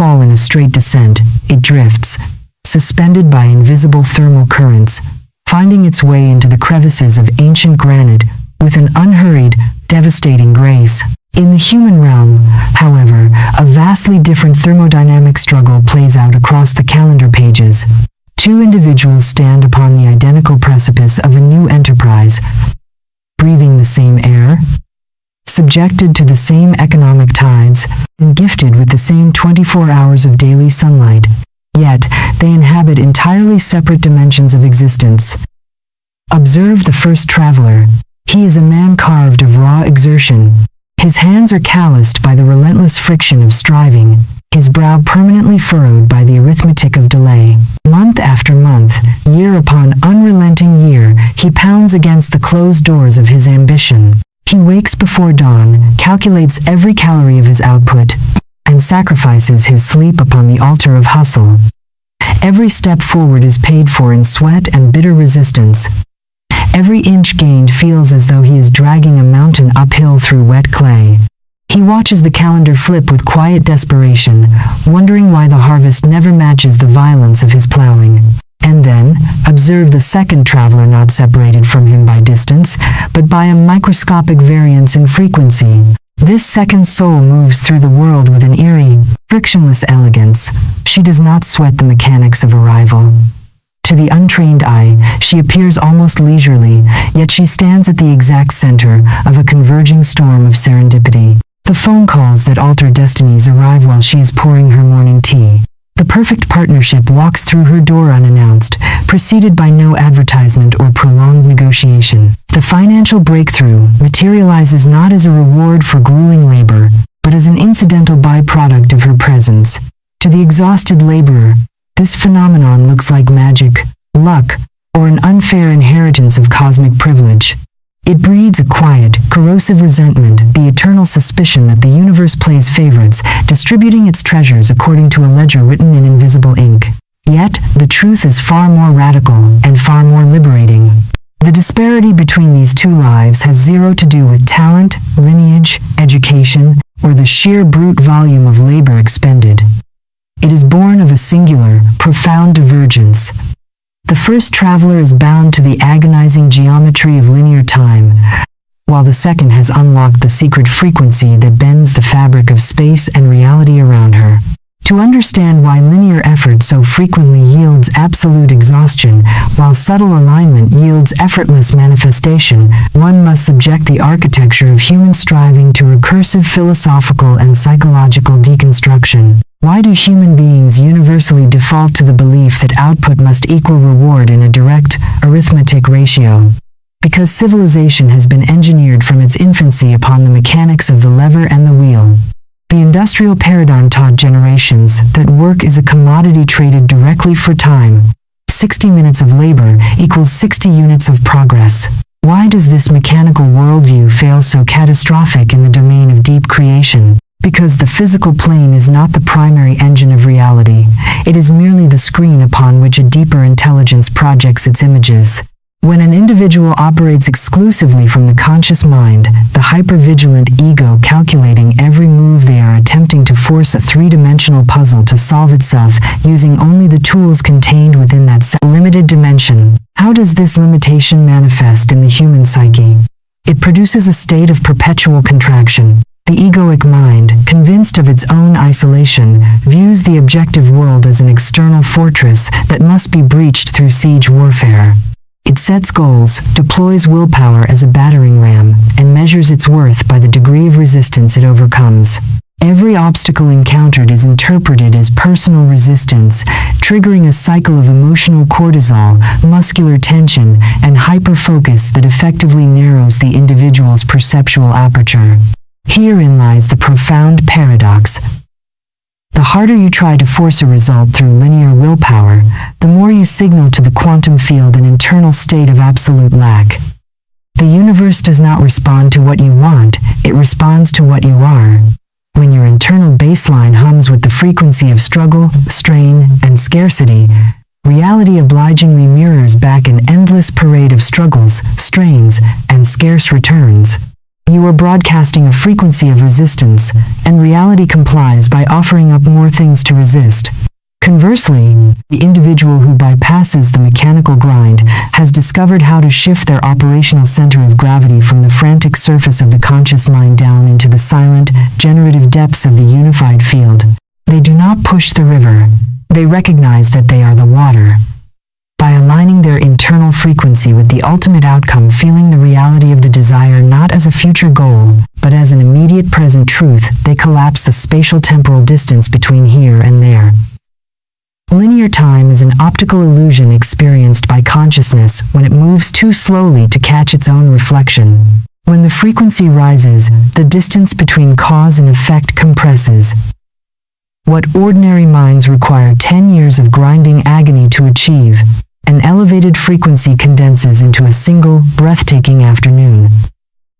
fall in a straight descent, it drifts, suspended by invisible thermal currents, finding its way into the crevices of ancient granite with an unhurried, devastating grace. In the human realm, however, a vastly different thermodynamic struggle plays out across the calendar pages. Two individuals stand upon the identical precipice of a new enterprise, breathing the same air, subjected to the same economic tides, and gifted with the same 24 hours of daily sunlight. Yet, they inhabit entirely separate dimensions of existence. Observe the first traveler. He is a man carved of raw exertion. His hands are calloused by the relentless friction of striving, his brow permanently furrowed by the arithmetic of delay. Month after month, year upon unrelenting year, he pounds against the closed doors of his ambition. He wakes before dawn, calculates every calorie of his output, and sacrifices his sleep upon the altar of hustle. Every step forward is paid for in sweat and bitter resistance. Every inch gained feels as though he is dragging a mountain uphill through wet clay. He watches the calendar flip with quiet desperation, wondering why the harvest never matches the violence of his plowing. And then, observe the second traveler not separated from him by distance, but by a microscopic variance in frequency. This second soul moves through the world with an eerie, frictionless elegance. She does not sweat the mechanics of arrival. To the untrained eye, she appears almost leisurely, yet she stands at the exact center of a converging storm of serendipity. The phone calls that alter destinies arrive while she is pouring her morning tea. The perfect partnership walks through her door unannounced, preceded by no advertisement or prolonged negotiation. The financial breakthrough materializes not as a reward for grueling labor, but as an incidental byproduct of her presence. To the exhausted laborer, this phenomenon looks like magic, luck, or an unfair inheritance of cosmic privilege. It breeds a quiet, corrosive resentment, the eternal suspicion that the universe plays favorites, distributing its treasures according to a ledger written in invisible ink. Yet, the truth is far more radical and far more liberating. The disparity between these two lives has zero to do with talent, lineage, education, or the sheer brute volume of labor expended. It is born of a singular, profound divergence. The first traveler is bound to the agonizing geometry of linear time, while the second has unlocked the secret frequency that bends the fabric of space and reality around her. To understand why linear effort so frequently yields absolute exhaustion, while subtle alignment yields effortless manifestation, one must subject the architecture of human striving to recursive philosophical and psychological deconstruction. Why do human beings universally default to the belief that output must equal reward in a direct, arithmetic ratio? Because civilization has been engineered from its infancy upon the mechanics of the lever and the wheel. The industrial paradigm taught generations that work is a commodity traded directly for time. 60 minutes of labor equals 60 units of progress. Why does this mechanical worldview fail so catastrophic in the domain of deep creation? Because the physical plane is not the primary engine of reality. It is merely the screen upon which a deeper intelligence projects its images. When an individual operates exclusively from the conscious mind, the hypervigilant ego calculating every move, they are attempting to force a three-dimensional puzzle to solve itself using only the tools contained within that limited dimension. How does this limitation manifest in the human psyche? It produces a state of perpetual contraction. The egoic mind, convinced of its own isolation, views the objective world as an external fortress that must be breached through siege warfare. It sets goals, deploys willpower as a battering ram, and measures its worth by the degree of resistance it overcomes. Every obstacle encountered is interpreted as personal resistance, triggering a cycle of emotional cortisol, muscular tension, and hyperfocus that effectively narrows the individual's perceptual aperture. Herein lies the profound paradox. The harder you try to force a result through linear willpower, the more you signal to the quantum field an internal state of absolute lack. The universe does not respond to what you want, it responds to what you are. When your internal baseline hums with the frequency of struggle, strain, and scarcity, reality obligingly mirrors back an endless parade of struggles, strains, and scarce returns. You are broadcasting a frequency of resistance, and reality complies by offering up more things to resist. Conversely, the individual who bypasses the mechanical grind has discovered how to shift their operational center of gravity from the frantic surface of the conscious mind down into the silent, generative depths of the unified field. They do not push the river. They recognize that they are the water. By aligning their internal frequency with the ultimate outcome, feeling the reality of the desire not as a future goal, but as an immediate present truth, they collapse the spatial-temporal distance between here and there. Linear time is an optical illusion experienced by consciousness when it moves too slowly to catch its own reflection. When the frequency rises, the distance between cause and effect compresses. What ordinary minds require 10 years of grinding agony to achieve, an elevated frequency condenses into a single, breathtaking afternoon.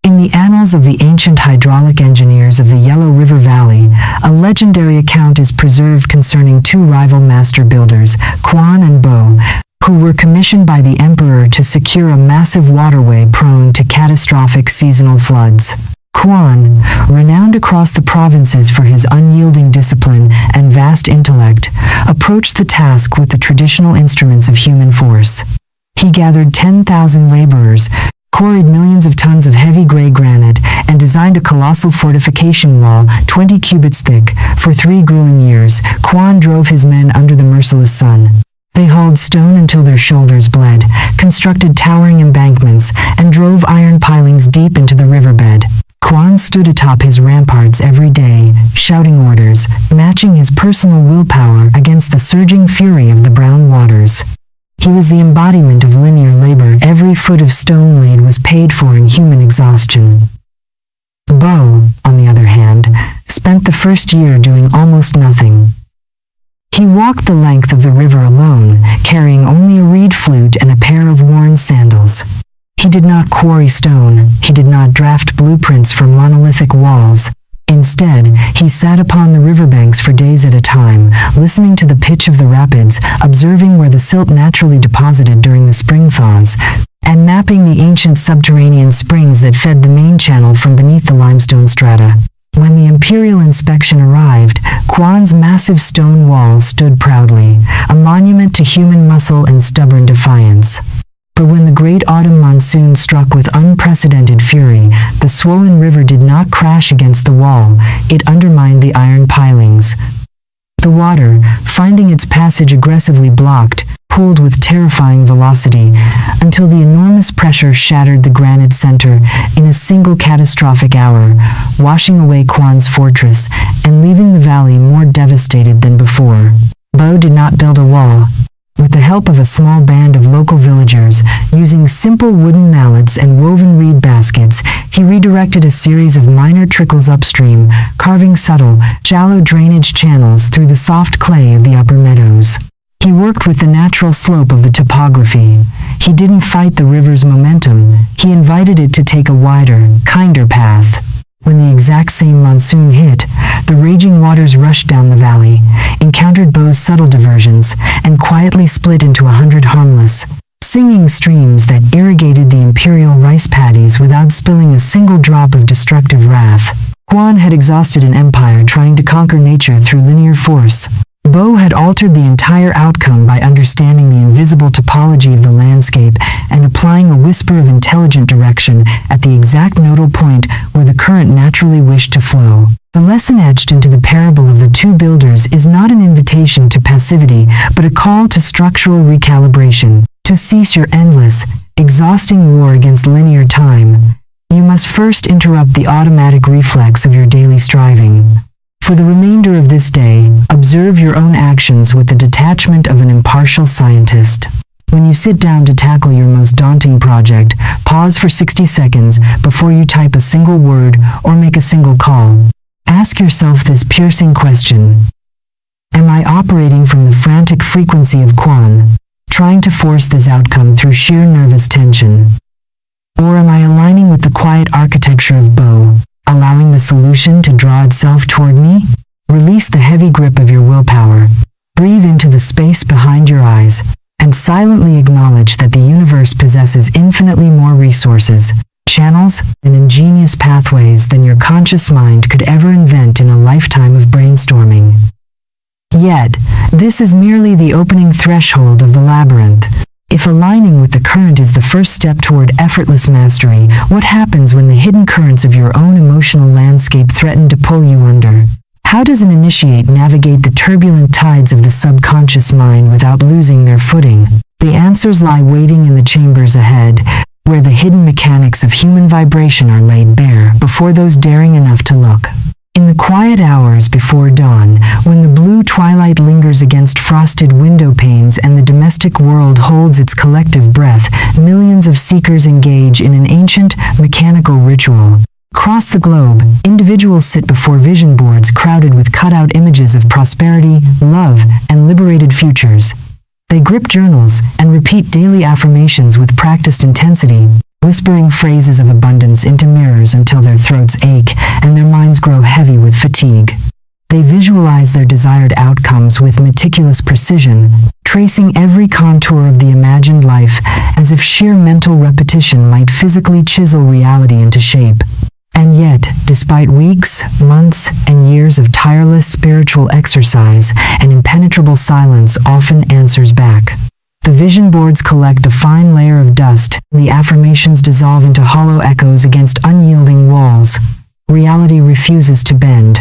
In the annals of the ancient hydraulic engineers of the Yellow River Valley, a legendary account is preserved concerning two rival master builders, Quan and Bo, who were commissioned by the emperor to secure a massive waterway prone to catastrophic seasonal floods. Quan, renowned across the provinces for his unyielding discipline and vast intellect, approached the task with the traditional instruments of human force. He gathered 10,000 laborers, quarried millions of tons of heavy gray granite, and designed a colossal fortification wall 20 cubits thick. For 3 grueling years, Quan drove his men under the merciless sun. They hauled stone until their shoulders bled, constructed towering embankments, and drove iron pilings deep into the riverbed. Quan stood atop his ramparts every day, shouting orders, matching his personal willpower against the surging fury of the brown waters. He was the embodiment of linear labor. Every foot of stone laid was paid for in human exhaustion. Bo, on the other hand, spent the first year doing almost nothing. He walked the length of the river alone, carrying only a reed flute and a pair of worn sandals. He did not quarry stone, he did not draft blueprints for monolithic walls. Instead, he sat upon the riverbanks for days at a time, listening to the pitch of the rapids, observing where the silt naturally deposited during the spring thaws, and mapping the ancient subterranean springs that fed the main channel from beneath the limestone strata. When the imperial inspection arrived, Quan's massive stone wall stood proudly, a monument to human muscle and stubborn defiance. But when the great autumn monsoon struck with unprecedented fury, the swollen river did not crash against the wall, it undermined the iron pilings. The water, finding its passage aggressively blocked, pooled with terrifying velocity, until the enormous pressure shattered the granite center in a single catastrophic hour, washing away Quan's fortress and leaving the valley more devastated than before. Bo did not build a wall. With the help of a small band of local villagers, using simple wooden mallets and woven reed baskets, he redirected a series of minor trickles upstream, carving subtle, shallow drainage channels through the soft clay of the upper meadows. He worked with the natural slope of the topography. He didn't fight the river's momentum, he invited it to take a wider, kinder path. When the exact same monsoon hit, the raging waters rushed down the valley, encountered Bo's subtle diversions, and quietly split into 100 harmless, singing streams that irrigated the imperial rice paddies without spilling a single drop of destructive wrath. Quan had exhausted an empire trying to conquer nature through linear force. Bo had altered the entire outcome by understanding the invisible topology of the landscape and applying a whisper of intelligent direction at the exact nodal point where the current naturally wished to flow. The lesson etched into the parable of the two builders is not an invitation to passivity, but a call to structural recalibration. To cease your endless, exhausting war against linear time, you must first interrupt the automatic reflex of your daily striving. For the remainder of this day, observe your own actions with the detachment of an impartial scientist. When you sit down to tackle your most daunting project, pause for 60 seconds before you type a single word or make a single call. Ask yourself this piercing question. Am I operating from the frantic frequency of Quan, trying to force this outcome through sheer nervous tension? Or am I aligning with the quiet architecture of Bo, allowing the solution to draw itself toward me? Release the heavy grip of your willpower. Breathe into the space behind your eyes, and silently acknowledge that the universe possesses infinitely more resources, channels, and ingenious pathways than your conscious mind could ever invent in a lifetime of brainstorming. Yet, this is merely the opening threshold of the labyrinth. If aligning with the current is the first step toward effortless mastery, what happens when the hidden currents of your own emotional landscape threaten to pull you under? How does an initiate navigate the turbulent tides of the subconscious mind without losing their footing? The answers lie waiting in the chambers ahead, where the hidden mechanics of human vibration are laid bare before those daring enough to look. In the quiet hours before dawn, when the blue twilight lingers against frosted window panes and the domestic world holds its collective breath, millions of seekers engage in an ancient, mechanical ritual. Across the globe, individuals sit before vision boards crowded with cutout images of prosperity, love, and liberated futures. They grip journals and repeat daily affirmations with practiced intensity, whispering phrases of abundance into mirrors until their throats ache and their minds grow heavy with fatigue. They visualize their desired outcomes with meticulous precision, tracing every contour of the imagined life as if sheer mental repetition might physically chisel reality into shape. And yet, despite weeks, months, and years of tireless spiritual exercise, an impenetrable silence often answers back. The vision boards collect a fine layer of dust, and the affirmations dissolve into hollow echoes against unyielding walls. Reality refuses to bend.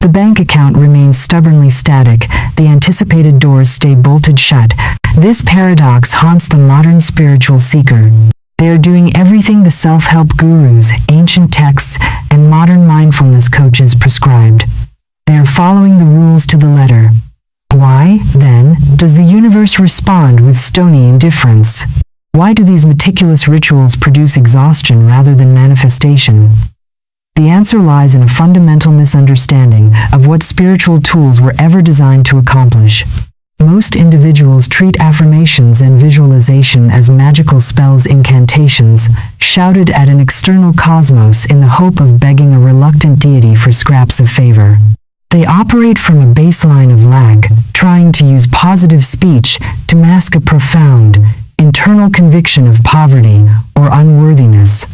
The bank account remains stubbornly static, the anticipated doors stay bolted shut. This paradox haunts the modern spiritual seeker. They are doing everything the self-help gurus, ancient texts, and modern mindfulness coaches prescribed. They are following the rules to the letter. Why, then, does the universe respond with stony indifference? Why do these meticulous rituals produce exhaustion rather than manifestation? The answer lies in a fundamental misunderstanding of what spiritual tools were ever designed to accomplish. Most individuals treat affirmations and visualization as magical spells, incantations, shouted at an external cosmos in the hope of begging a reluctant deity for scraps of favor. They operate from a baseline of lack, trying to use positive speech to mask a profound, internal conviction of poverty or unworthiness.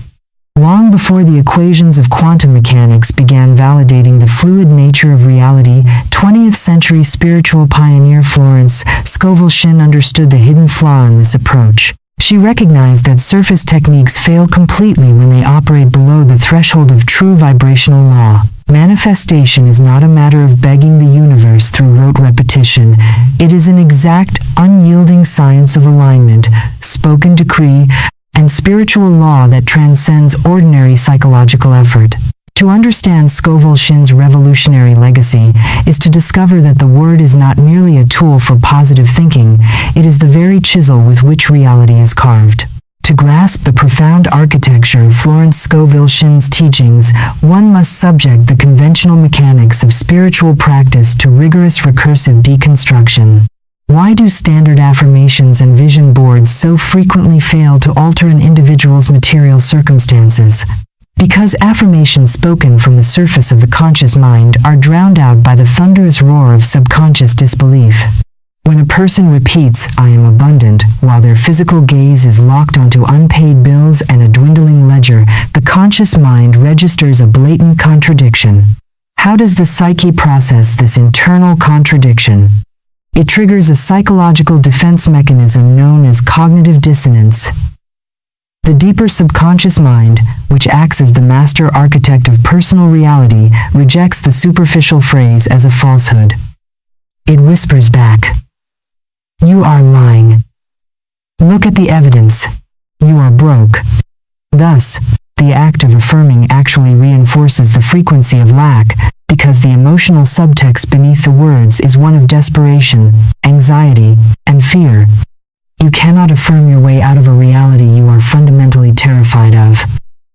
Long before the equations of quantum mechanics began validating the fluid nature of reality, 20th century spiritual pioneer Florence Scovel Shinn understood the hidden flaw in this approach. She recognized that surface techniques fail completely when they operate below the threshold of true vibrational law. Manifestation is not a matter of begging the universe through rote repetition. It is an exact, unyielding science of alignment, spoken decree, and spiritual law that transcends ordinary psychological effort. To understand Scovel Shinn's revolutionary legacy is to discover that the word is not merely a tool for positive thinking, it is the very chisel with which reality is carved. To grasp the profound architecture of Florence Scovel Shinn's teachings, one must subject the conventional mechanics of spiritual practice to rigorous recursive deconstruction. Why do standard affirmations and vision boards so frequently fail to alter an individual's material circumstances? Because affirmations spoken from the surface of the conscious mind are drowned out by the thunderous roar of subconscious disbelief. When a person repeats, "I am abundant," while their physical gaze is locked onto unpaid bills and a dwindling ledger, the conscious mind registers a blatant contradiction. How does the psyche process this internal contradiction? It triggers a psychological defense mechanism known as cognitive dissonance. The deeper subconscious mind, which acts as the master architect of personal reality, rejects the superficial phrase as a falsehood. It whispers back, "You are lying. Look at the evidence. You are broke." Thus, the act of affirming actually reinforces the frequency of lack, because the emotional subtext beneath the words is one of desperation, anxiety, and fear. You cannot affirm your way out of a reality you are fundamentally terrified of.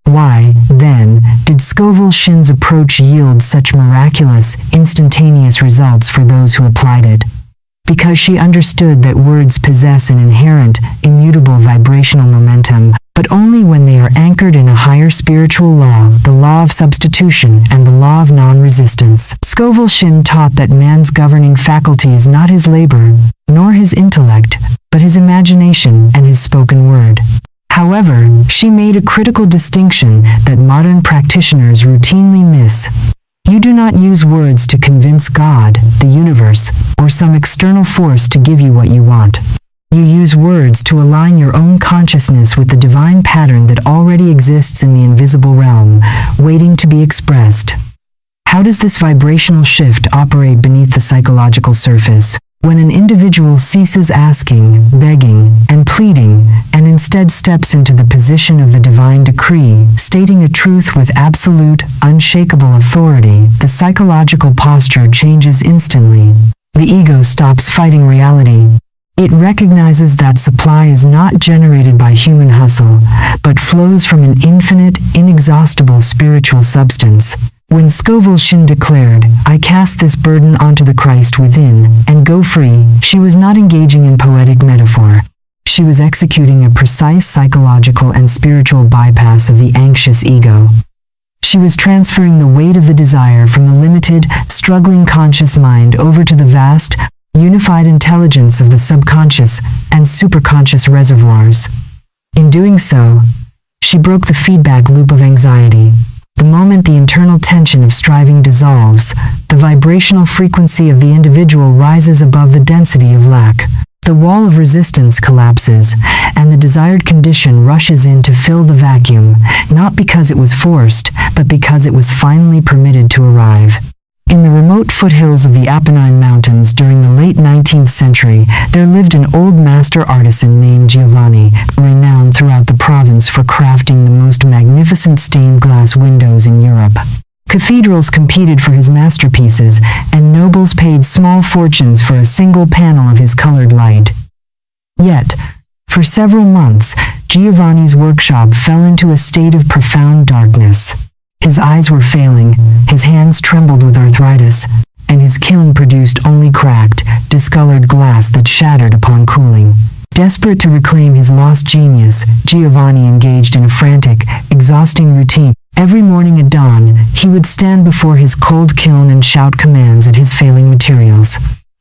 Why, then, did Scovel Shinn's approach yield such miraculous, instantaneous results for those who applied it? Because she understood that words possess an inherent, immutable vibrational momentum, but only when they are anchored in a higher spiritual law, the law of substitution and the law of non-resistance. Scovel Shinn taught that man's governing faculty is not his labor, nor his intellect, but his imagination and his spoken word. However, she made a critical distinction that modern practitioners routinely miss. You do not use words to convince God, the universe, or some external force to give you what you want. You use words to align your own consciousness with the divine pattern that already exists in the invisible realm, waiting to be expressed. How does this vibrational shift operate beneath the psychological surface? When an individual ceases asking, begging, and pleading, and instead steps into the position of the divine decree, stating a truth with absolute, unshakable authority, the psychological posture changes instantly. The ego stops fighting reality. It recognizes that supply is not generated by human hustle, but flows from an infinite, inexhaustible spiritual substance. When Scovel Shinn declared, "I cast this burden onto the Christ within, and go free," she was not engaging in poetic metaphor. She was executing a precise psychological and spiritual bypass of the anxious ego. She was transferring the weight of the desire from the limited, struggling conscious mind over to the vast, unified intelligence of the subconscious and superconscious reservoirs. In doing so, she broke the feedback loop of anxiety. The moment the internal tension of striving dissolves, the vibrational frequency of the individual rises above the density of lack. The wall of resistance collapses, and the desired condition rushes in to fill the vacuum, not because it was forced, but because it was finally permitted to arrive. In the remote foothills of the Apennine Mountains during the late 19th century, there lived an old master artisan named Giovanni, renowned throughout the province for crafting the most magnificent stained glass windows in Europe. Cathedrals competed for his masterpieces, and nobles paid small fortunes for a single panel of his colored light. Yet, for several months, Giovanni's workshop fell into a state of profound darkness. His eyes were failing, his hands trembled with arthritis, and his kiln produced only cracked, discolored glass that shattered upon cooling. Desperate to reclaim his lost genius, Giovanni engaged in a frantic, exhausting routine. Every morning at dawn, he would stand before his cold kiln and shout commands at his failing materials.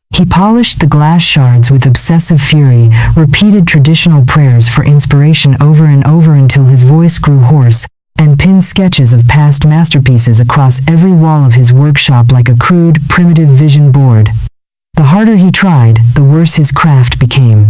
He polished the glass shards with obsessive fury, repeated traditional prayers for inspiration over and over until his voice grew hoarse, and pinned sketches of past masterpieces across every wall of his workshop like a crude, primitive vision board. The harder he tried, the worse his craft became.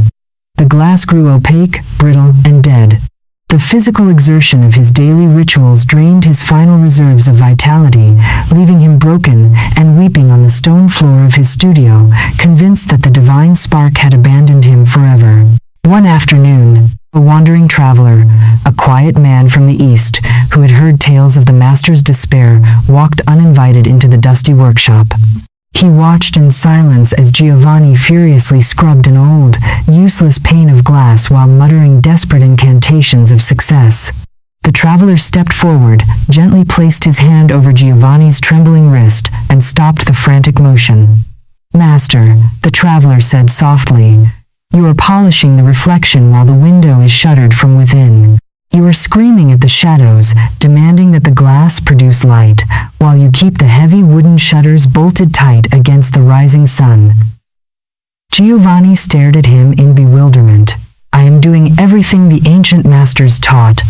The glass grew opaque, brittle, and dead. The physical exertion of his daily rituals drained his final reserves of vitality, leaving him broken and weeping on the stone floor of his studio, convinced that the divine spark had abandoned him forever. One afternoon, a wandering traveler, a quiet man from the east, who had heard tales of the master's despair, walked uninvited into the dusty workshop. He watched in silence as Giovanni furiously scrubbed an old, useless pane of glass while muttering desperate incantations of success. The traveler stepped forward, gently placed his hand over Giovanni's trembling wrist, and stopped the frantic motion. "Master," the traveler said softly, "you are polishing the reflection while the window is shuttered from within. You are screaming at the shadows, demanding that the glass produce light, while you keep the heavy wooden shutters bolted tight against the rising sun." Giovanni stared at him in bewilderment. "I am doing everything the ancient masters taught.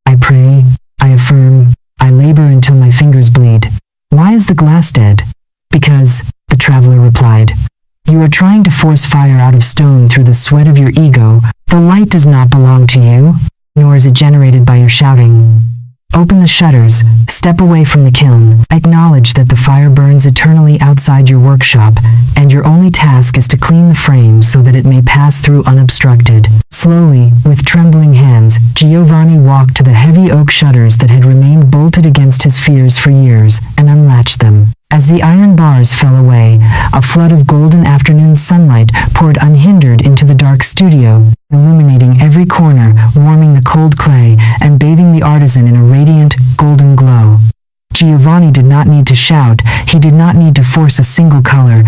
I pray, I affirm, I labor until my fingers bleed. Why is the glass dead?" "Because," the traveler replied, "you are trying to force fire out of stone through the sweat of your ego. The light does not belong to you, nor is it generated by your shouting. Open the shutters, step away from the kiln, acknowledge that the fire burns eternally outside your workshop, and your only task is to clean the frame so that it may pass through unobstructed." Slowly, with trembling hands, Giovanni walked to the heavy oak shutters that had remained bolted against his fears for years, and unlatched them. As the iron bars fell away, a flood of golden afternoon sunlight poured unhindered into the dark studio, illuminating every corner, warming the cold clay, and bathing the artisan in a radiant, golden glow. Giovanni did not need to shout, he did not need to force a single color.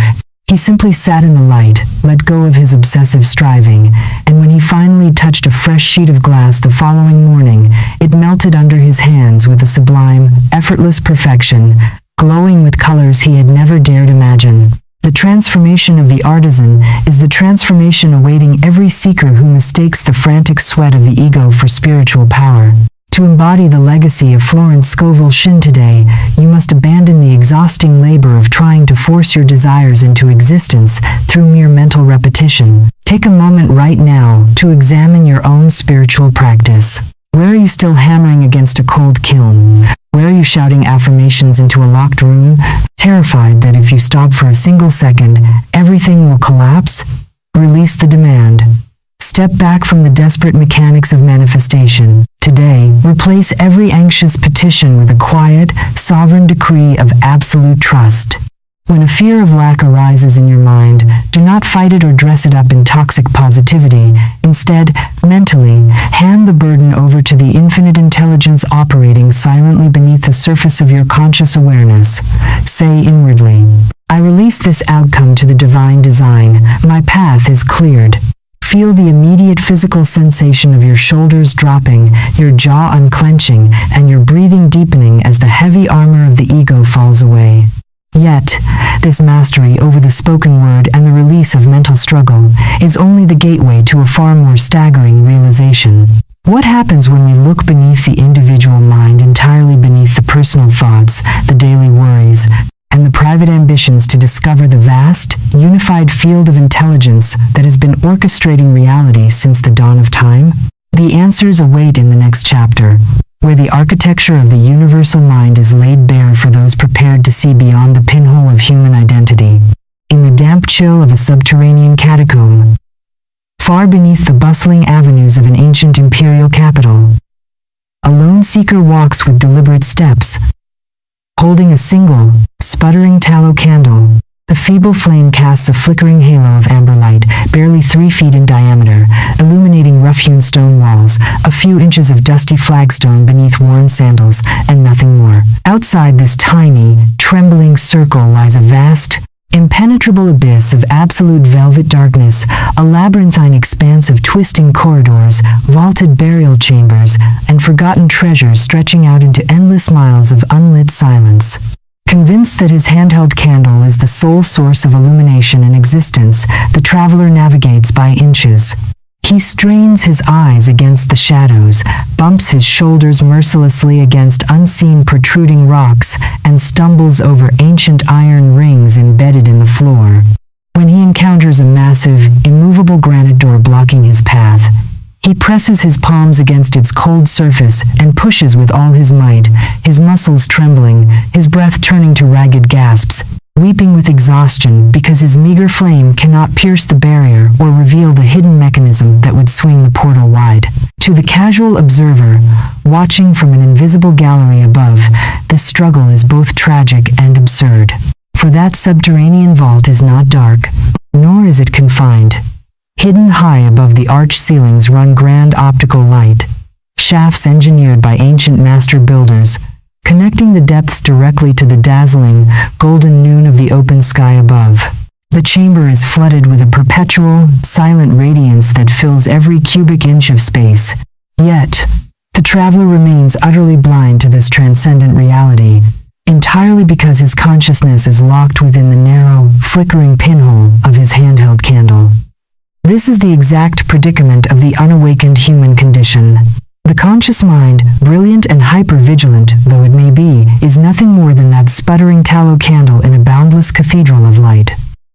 He simply sat in the light, let go of his obsessive striving, and when he finally touched a fresh sheet of glass the following morning, it melted under his hands with a sublime, effortless perfection, glowing with colors he had never dared imagine. The transformation of the artisan is the transformation awaiting every seeker who mistakes the frantic sweat of the ego for spiritual power. To embody the legacy of Florence Scovel Shinn today, you must abandon the exhausting labor of trying to force your desires into existence through mere mental repetition. Take a moment right now to examine your own spiritual practice. Where are you still hammering against a cold kiln? Where are you shouting affirmations into a locked room, terrified that if you stop for a single second, everything will collapse? Release the demand. Step back from the desperate mechanics of manifestation. Today, replace every anxious petition with a quiet, sovereign decree of absolute trust. When a fear of lack arises in your mind, do not fight it or dress it up in toxic positivity. Instead, mentally, hand the burden over to the infinite intelligence operating silently beneath the surface of your conscious awareness. Say inwardly, "I release this outcome to the divine design. My path is cleared." Feel the immediate physical sensation of your shoulders dropping, your jaw unclenching, and your breathing deepening as the heavy armor of the ego falls away. Yet, this mastery over the spoken word and the release of mental struggle is only the gateway to a far more staggering realization. What happens when we look beneath the individual mind, entirely beneath the personal thoughts, the daily worries, and the private ambitions, to discover the vast, unified field of intelligence that has been orchestrating reality since the dawn of time? The answers await in the next chapter, where the architecture of the universal mind is laid bare for those prepared to see beyond the pinhole of human identity. In the damp chill of a subterranean catacomb, far beneath the bustling avenues of an ancient imperial capital, a lone seeker walks with deliberate steps, holding a single, sputtering tallow candle. The feeble flame casts a flickering halo of amber light, barely 3 feet in diameter, illuminating rough-hewn stone walls, a few inches of dusty flagstone beneath worn sandals, and nothing more. Outside this tiny, trembling circle lies a vast, impenetrable abyss of absolute velvet darkness, a labyrinthine expanse of twisting corridors, vaulted burial chambers, and forgotten treasures stretching out into endless miles of unlit silence. Convinced that his handheld candle is the sole source of illumination in existence, the traveler navigates by inches. He strains his eyes against the shadows, bumps his shoulders mercilessly against unseen protruding rocks, and stumbles over ancient iron rings embedded in the floor. When he encounters a massive, immovable granite door blocking his path, he presses his palms against its cold surface and pushes with all his might, his muscles trembling, his breath turning to ragged gasps, weeping with exhaustion because his meager flame cannot pierce the barrier or reveal the hidden mechanism that would swing the portal wide. To the casual observer, watching from an invisible gallery above, this struggle is both tragic and absurd. For that subterranean vault is not dark, nor is it confined. Hidden high above the arched ceilings run grand optical light, shafts engineered by ancient master builders, connecting the depths directly to the dazzling, golden noon of the open sky above. The chamber is flooded with a perpetual, silent radiance that fills every cubic inch of space. Yet, the traveler remains utterly blind to this transcendent reality, entirely because his consciousness is locked within the narrow, flickering pinhole of his handheld candle. This is the exact predicament of the unawakened human condition. The conscious mind, brilliant and hyper-vigilant though it may be, is nothing more than that sputtering tallow candle in a boundless cathedral of light.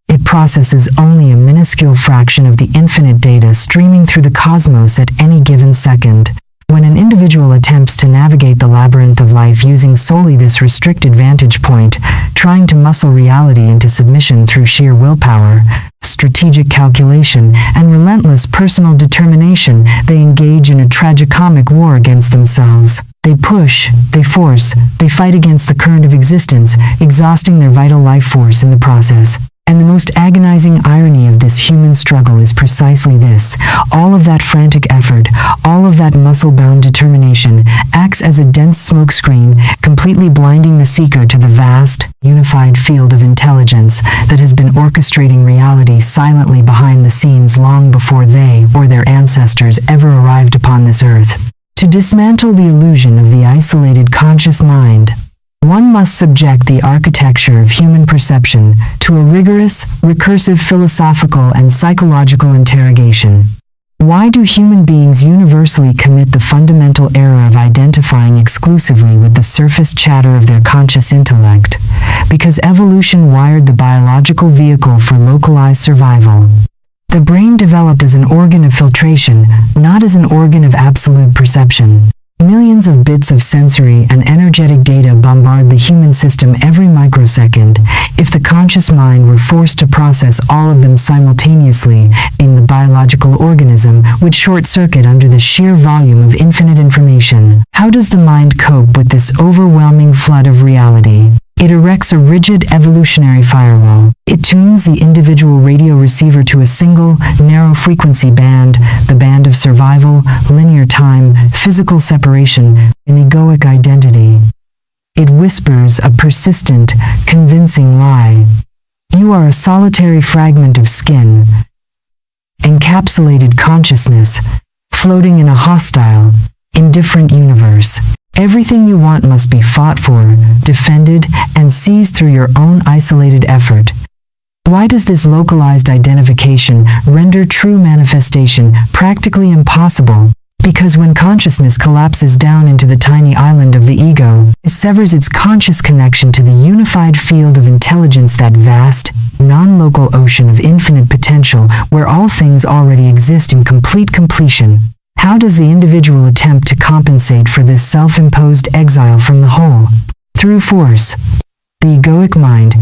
It processes only a minuscule fraction of the infinite data streaming through the cosmos at any given second. When an individual attempts to navigate the labyrinth of life using solely this restricted vantage point, trying to muscle reality into submission through sheer willpower, strategic calculation, and relentless personal determination, they engage in a tragicomic war against themselves. They push, they force, they fight against the current of existence, exhausting their vital life force in the process. And the most agonizing irony of this human struggle is precisely this: all of that frantic effort, all of that muscle-bound determination, acts as a dense smokescreen, completely blinding the seeker to the vast, unified field of intelligence that has been orchestrating reality silently behind the scenes long before they or their ancestors ever arrived upon this earth. To dismantle the illusion of the isolated conscious mind, One must subject the architecture of human perception to a rigorous, recursive philosophical and psychological interrogation. Why do human beings universally commit the fundamental error of identifying exclusively with the surface chatter of their conscious intellect? Because evolution wired the biological vehicle for localized survival. The brain developed as an organ of filtration, not as an organ of absolute perception. Millions of bits of sensory and energetic data bombard the human system every microsecond. If the conscious mind were forced to process all of them simultaneously, the biological organism would short-circuit under the sheer volume of infinite information. How does the mind cope with this overwhelming flood of reality? It erects a rigid evolutionary firewall. It tunes the individual radio receiver to a single, narrow-frequency band, the band of survival, linear time, physical separation, and egoic identity. It whispers a persistent, convincing lie. You are a solitary fragment of skin, encapsulated consciousness, floating in a hostile, indifferent universe. Everything you want must be fought for, defended, and seized through your own isolated effort. Why does this localized identification render true manifestation practically impossible? Because when consciousness collapses down into the tiny island of the ego, it severs its conscious connection to the unified field of intelligence, that vast, non-local ocean of infinite potential where all things already exist in complete completion. How does the individual attempt to compensate for this self-imposed exile from the whole? Through force. The egoic mind,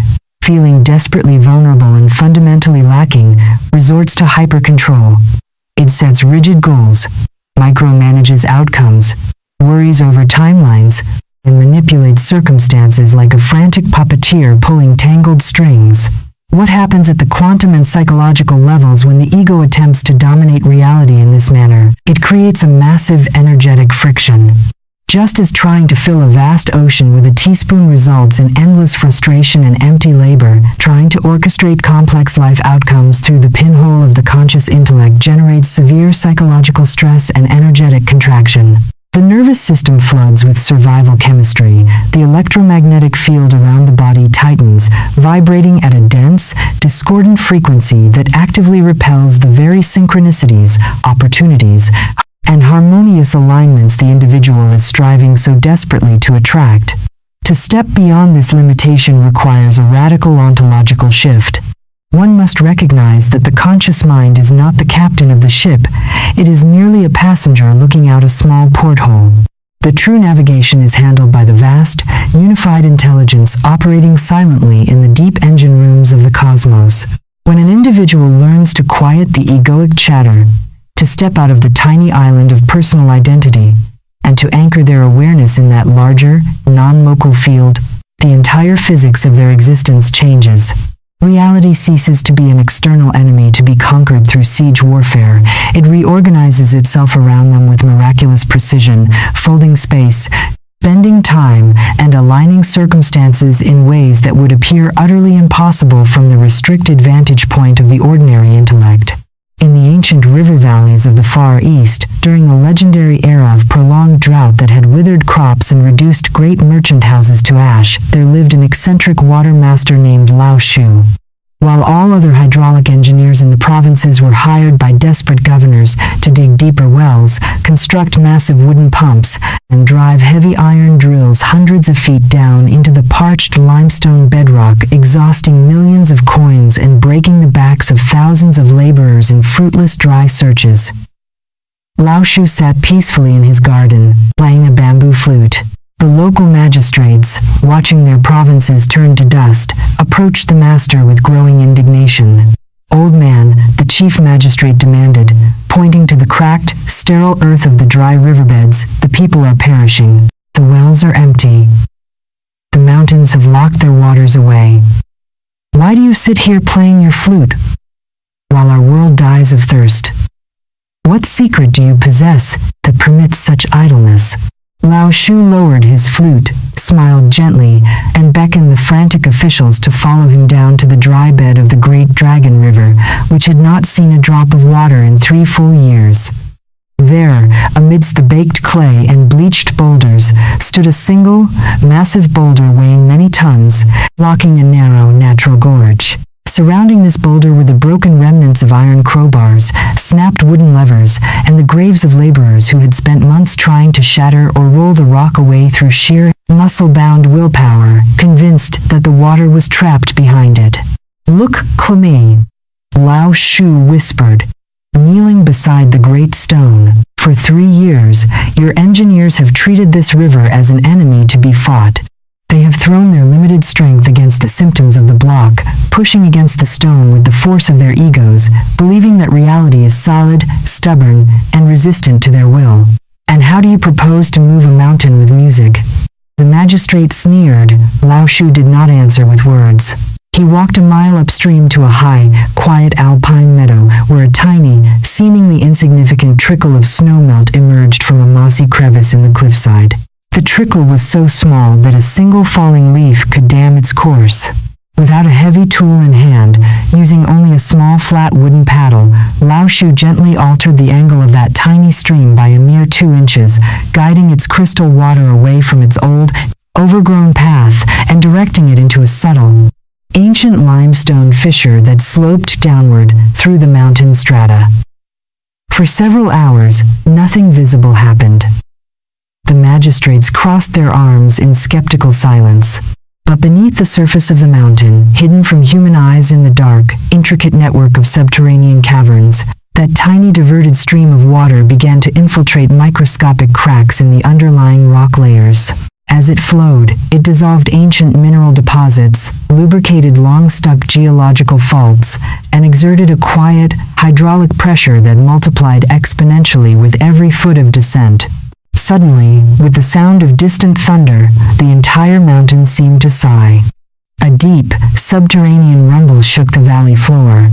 feeling desperately vulnerable and fundamentally lacking, resorts to hyper-control. It sets rigid goals, micromanages outcomes, worries over timelines, and manipulates circumstances like a frantic puppeteer pulling tangled strings. What happens at the quantum and psychological levels when the ego attempts to dominate reality in this manner? It creates a massive energetic friction. Just as trying to fill a vast ocean with a teaspoon results in endless frustration and empty labor, trying to orchestrate complex life outcomes through the pinhole of the conscious intellect generates severe psychological stress and energetic contraction. The nervous system floods with survival chemistry. The electromagnetic field around the body tightens, vibrating at a dense, discordant frequency that actively repels the very synchronicities, opportunities, and harmonious alignments the individual is striving so desperately to attract. To step beyond this limitation requires a radical ontological shift. One must recognize that the conscious mind is not the captain of the ship, it is merely a passenger looking out a small porthole. The true navigation is handled by the vast, unified intelligence operating silently in the deep engine rooms of the cosmos. When an individual learns to quiet the egoic chatter, to step out of the tiny island of personal identity, and to anchor their awareness in that larger, non-local field, the entire physics of their existence changes. Reality ceases to be an external enemy to be conquered through siege warfare. It reorganizes itself around them with miraculous precision, folding space, bending time, and aligning circumstances in ways that would appear utterly impossible from the restricted vantage point of the ordinary intellect. In the ancient river valleys of the Far East, during a legendary era of prolonged drought that had withered crops and reduced great merchant houses to ash, there lived an eccentric water master named Lao Shu. While all other hydraulic engineers in the provinces were hired by desperate governors to dig deeper wells, construct massive wooden pumps, and drive heavy iron drills hundreds of feet down into the parched limestone bedrock, exhausting millions of coins and breaking the backs of thousands of laborers in fruitless dry searches, Lao Shu sat peacefully in his garden, playing a bamboo flute. The local magistrates, watching their provinces turn to dust, approached the master with growing indignation. "Old man," the chief magistrate demanded, pointing to the cracked, sterile earth of the dry riverbeds, "the people are perishing. The wells are empty. The mountains have locked their waters away. Why do you sit here playing your flute, while our world dies of thirst? What secret do you possess that permits such idleness?" Lao Shu lowered his flute, smiled gently, and beckoned the frantic officials to follow him down to the dry bed of the Great Dragon River, which had not seen a drop of water in 3 full years. There, amidst the baked clay and bleached boulders, stood a single, massive boulder weighing many tons, blocking a narrow, natural gorge. Surrounding this boulder were the broken remnants of iron crowbars, snapped wooden levers, and the graves of laborers who had spent months trying to shatter or roll the rock away through sheer, muscle-bound willpower, convinced that the water was trapped behind it. "Look, Clemé," Lao Shu whispered, kneeling beside the great stone. "For 3 years, your engineers have treated this river as an enemy to be fought. They have thrown their limited strength against the symptoms of the block, pushing against the stone with the force of their egos, believing that reality is solid, stubborn, and resistant to their will. And how do you propose to move a mountain with music?" The magistrate sneered. Lao Shu did not answer with words. He walked a mile upstream to a high, quiet alpine meadow where a tiny, seemingly insignificant trickle of snowmelt emerged from a mossy crevice in the cliffside. The trickle was so small that a single falling leaf could dam its course. Without a heavy tool in hand, using only a small flat wooden paddle, Lao Shu gently altered the angle of that tiny stream by a mere 2 inches, guiding its crystal water away from its old, overgrown path and directing it into a subtle, ancient limestone fissure that sloped downward through the mountain strata. For several hours, nothing visible happened. The magistrates crossed their arms in skeptical silence. But beneath the surface of the mountain, hidden from human eyes in the dark, intricate network of subterranean caverns, that tiny diverted stream of water began to infiltrate microscopic cracks in the underlying rock layers. As it flowed, it dissolved ancient mineral deposits, lubricated long-stuck geological faults, and exerted a quiet, hydraulic pressure that multiplied exponentially with every foot of descent. Suddenly, with the sound of distant thunder, the entire mountain seemed to sigh. A deep, subterranean rumble shook the valley floor.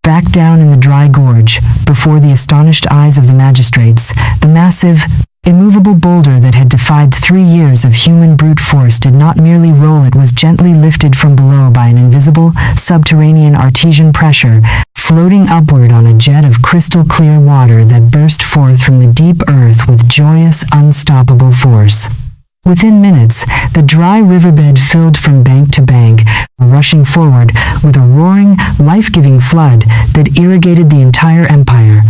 Back down in the dry gorge, before the astonished eyes of the magistrates, the massive, immovable boulder that had defied 3 years of human brute force did not merely roll, it was gently lifted from below by an invisible, subterranean artesian pressure, floating upward on a jet of crystal-clear water that burst forth from the deep earth with joyous, unstoppable force. Within minutes, the dry riverbed filled from bank to bank, rushing forward with a roaring, life-giving flood that irrigated the entire empire.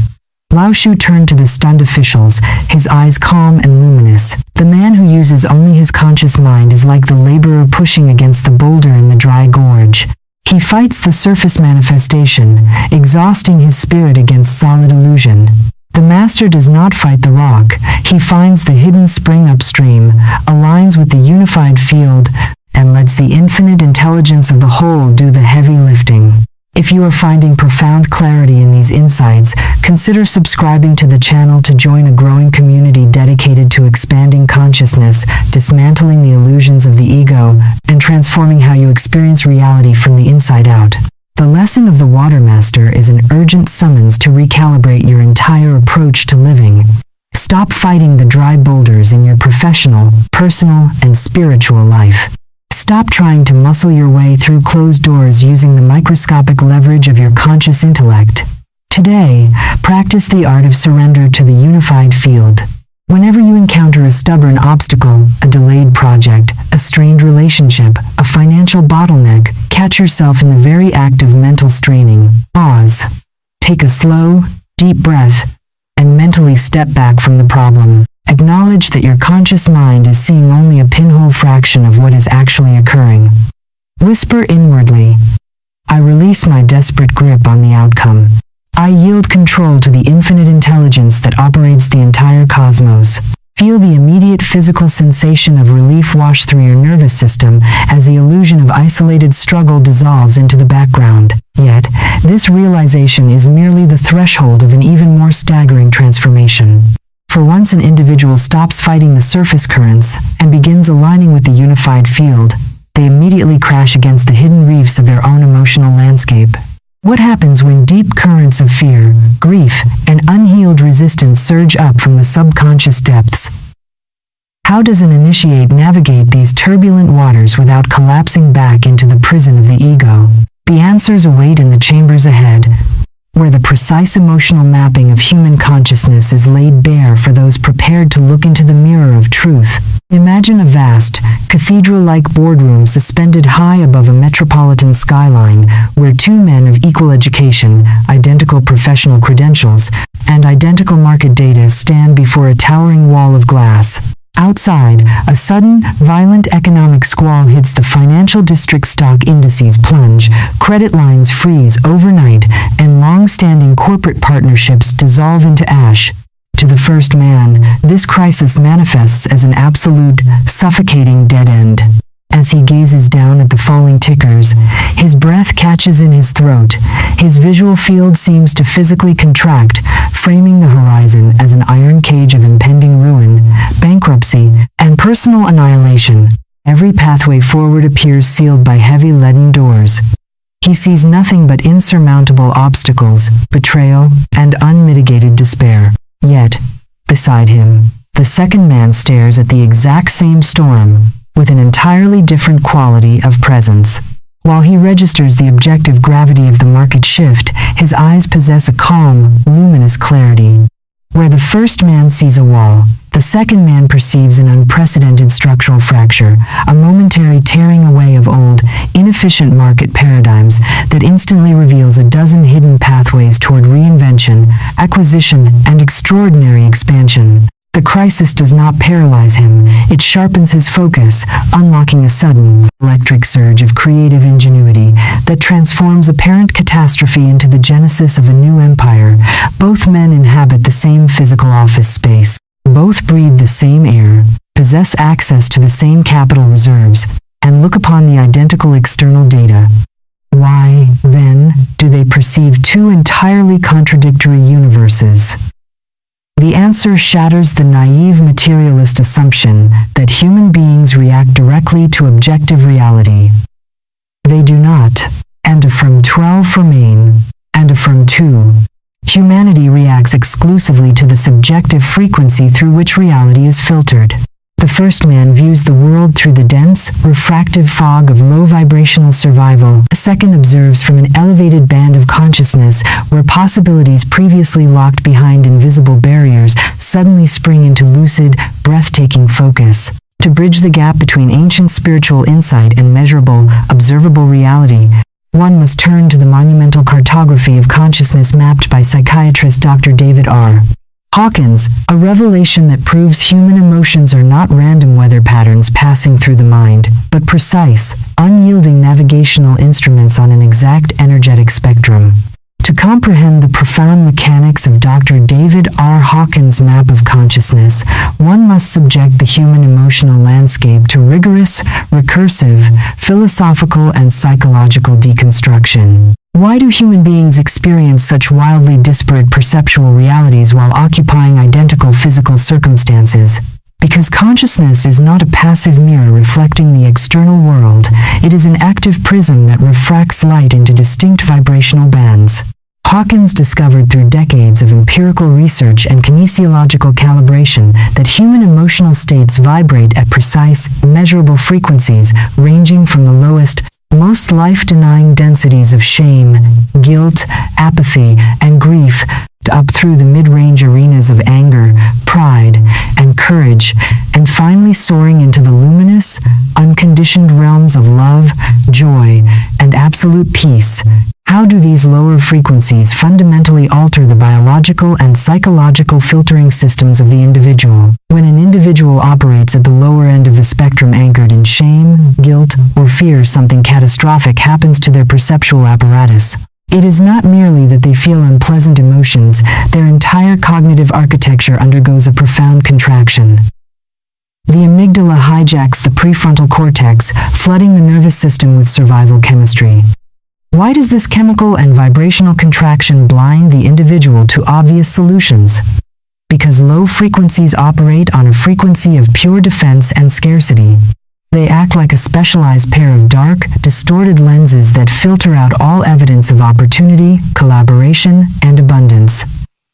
Lao Shu turned to the stunned officials, his eyes calm and luminous. The man who uses only his conscious mind is like the laborer pushing against the boulder in the dry gorge. He fights the surface manifestation, exhausting his spirit against solid illusion. The master does not fight the rock. He finds the hidden spring upstream, aligns with the unified field, and lets the infinite intelligence of the whole do the heavy lifting. If you are finding profound clarity in these insights, consider subscribing to the channel to join a growing community dedicated to expanding consciousness, dismantling the illusions of the ego, and transforming how you experience reality from the inside out. The lesson of the Water Master is an urgent summons to recalibrate your entire approach to living. Stop fighting the dry boulders in your professional, personal, and spiritual life. Stop trying to muscle your way through closed doors using the microscopic leverage of your conscious intellect. Today, practice the art of surrender to the unified field. Whenever you encounter a stubborn obstacle, a delayed project, a strained relationship, a financial bottleneck, catch yourself in the very act of mental straining. Pause. Take a slow, deep breath, and mentally step back from the problem. Acknowledge that your conscious mind is seeing only a pinhole fraction of what is actually occurring. Whisper inwardly, "I release my desperate grip on the outcome. I yield control to the infinite intelligence that operates the entire cosmos." Feel the immediate physical sensation of relief wash through your nervous system as the illusion of isolated struggle dissolves into the background. Yet, this realization is merely the threshold of an even more staggering transformation. For once an individual stops fighting the surface currents and begins aligning with the unified field, they immediately crash against the hidden reefs of their own emotional landscape. What happens when deep currents of fear, grief, and unhealed resistance surge up from the subconscious depths? How does an initiate navigate these turbulent waters without collapsing back into the prison of the ego? The answers await in the chambers ahead. where the precise emotional mapping of human consciousness is laid bare for those prepared to look into the mirror of truth. Imagine a vast, cathedral-like boardroom suspended high above a metropolitan skyline, where two men of equal education, identical professional credentials, and identical market data stand before a towering wall of glass. Outside, a sudden, violent economic squall hits the financial district. Stock indices plunge, credit lines freeze overnight, and long-standing corporate partnerships dissolve into ash. To the first man, this crisis manifests as an absolute, suffocating dead end. As he gazes down at the falling tickers, his breath catches in his throat. His visual field seems to physically contract, framing the horizon as an iron cage of impending ruin, bankruptcy, and personal annihilation. Every pathway forward appears sealed by heavy leaden doors. He sees nothing but insurmountable obstacles, betrayal, and unmitigated despair. Yet, beside him, the second man stares at the exact same storm, with an entirely different quality of presence. While he registers the objective gravity of the market shift, his eyes possess a calm, luminous clarity. Where the first man sees a wall, the second man perceives an unprecedented structural fracture, a momentary tearing away of old, inefficient market paradigms that instantly reveals a dozen hidden pathways toward reinvention, acquisition, and extraordinary expansion. The crisis does not paralyze him, it sharpens his focus, unlocking a sudden, electric surge of creative ingenuity that transforms apparent catastrophe into the genesis of a new empire. Both men inhabit the same physical office space. Both breathe the same air, possess access to the same capital reserves, and look upon the identical external data. Why, then, do they perceive two entirely contradictory universes? The answer shatters the naive materialist assumption that human beings react directly to objective reality. They do not, and from 12 remain, and from 2. Humanity reacts exclusively to the subjective frequency through which reality is filtered. The first man views the world through the dense, refractive fog of low vibrational survival. The second observes from an elevated band of consciousness where possibilities previously locked behind invisible barriers suddenly spring into lucid, breathtaking focus. To bridge the gap between ancient spiritual insight and measurable, observable reality, one must turn to the monumental cartography of consciousness mapped by psychiatrist Dr. David R. Hawkins, a revelation that proves human emotions are not random weather patterns passing through the mind, but precise, unyielding navigational instruments on an exact energetic spectrum. To comprehend the profound mechanics of Dr. David R. Hawkins' map of consciousness, one must subject the human emotional landscape to rigorous, recursive, philosophical, and psychological deconstruction. Why do human beings experience such wildly disparate perceptual realities while occupying identical physical circumstances? Because consciousness is not a passive mirror reflecting the external world, it is an active prism that refracts light into distinct vibrational bands. Hawkins discovered through decades of empirical research and kinesiological calibration that human emotional states vibrate at precise, measurable frequencies ranging from the lowest, most life-denying densities of shame, guilt, apathy, and grief, up through the mid-range arenas of anger, pride, and courage, and finally soaring into the luminous, unconditioned realms of love, joy, and absolute peace. How do these lower frequencies fundamentally alter the biological and psychological filtering systems of the individual? When an individual operates at the lower end of the spectrum anchored in shame, guilt, or fear, something catastrophic happens to their perceptual apparatus. It is not merely that they feel unpleasant emotions, their entire cognitive architecture undergoes a profound contraction. The amygdala hijacks the prefrontal cortex, flooding the nervous system with survival chemistry. Why does this chemical and vibrational contraction blind the individual to obvious solutions? Because low frequencies operate on a frequency of pure defense and scarcity. They act like a specialized pair of dark, distorted lenses that filter out all evidence of opportunity, collaboration, and abundance,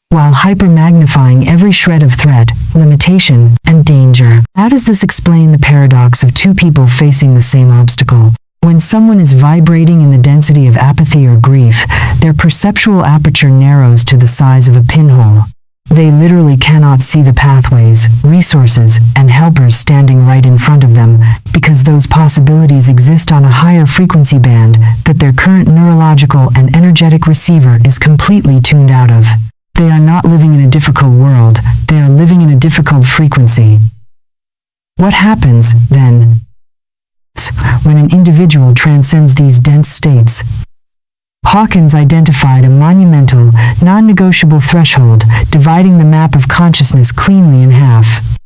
while hyper-magnifying every shred of threat, limitation, and danger. How does this explain the paradox of two people facing the same obstacle? When someone is vibrating in the density of apathy or grief, their perceptual aperture narrows to the size of a pinhole. They literally cannot see the pathways, resources, and helpers standing right in front of them, because those possibilities exist on a higher frequency band that their current neurological and energetic receiver is completely tuned out of. They are not living in a difficult world, they are living in a difficult frequency. What happens, then, when an individual transcends these dense states? Hawkins identified a monumental, non-negotiable threshold dividing the map of consciousness cleanly in half.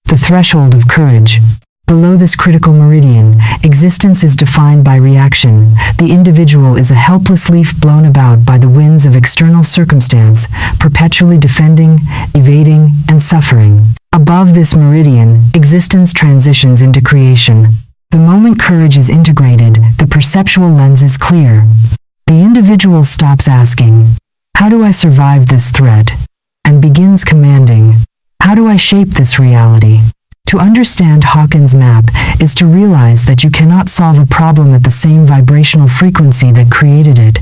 The threshold of courage. Below this critical meridian, existence is defined by reaction. The individual is a helpless leaf blown about by the winds of external circumstance, perpetually defending, evading, and suffering. Above this meridian, existence transitions into creation. The moment courage is integrated, the perceptual lens is clear. The individual stops asking, "How do I survive this threat?" and begins commanding, "How do I shape this reality?" To understand Hawkins' map is to realize that you cannot solve a problem at the same vibrational frequency that created it.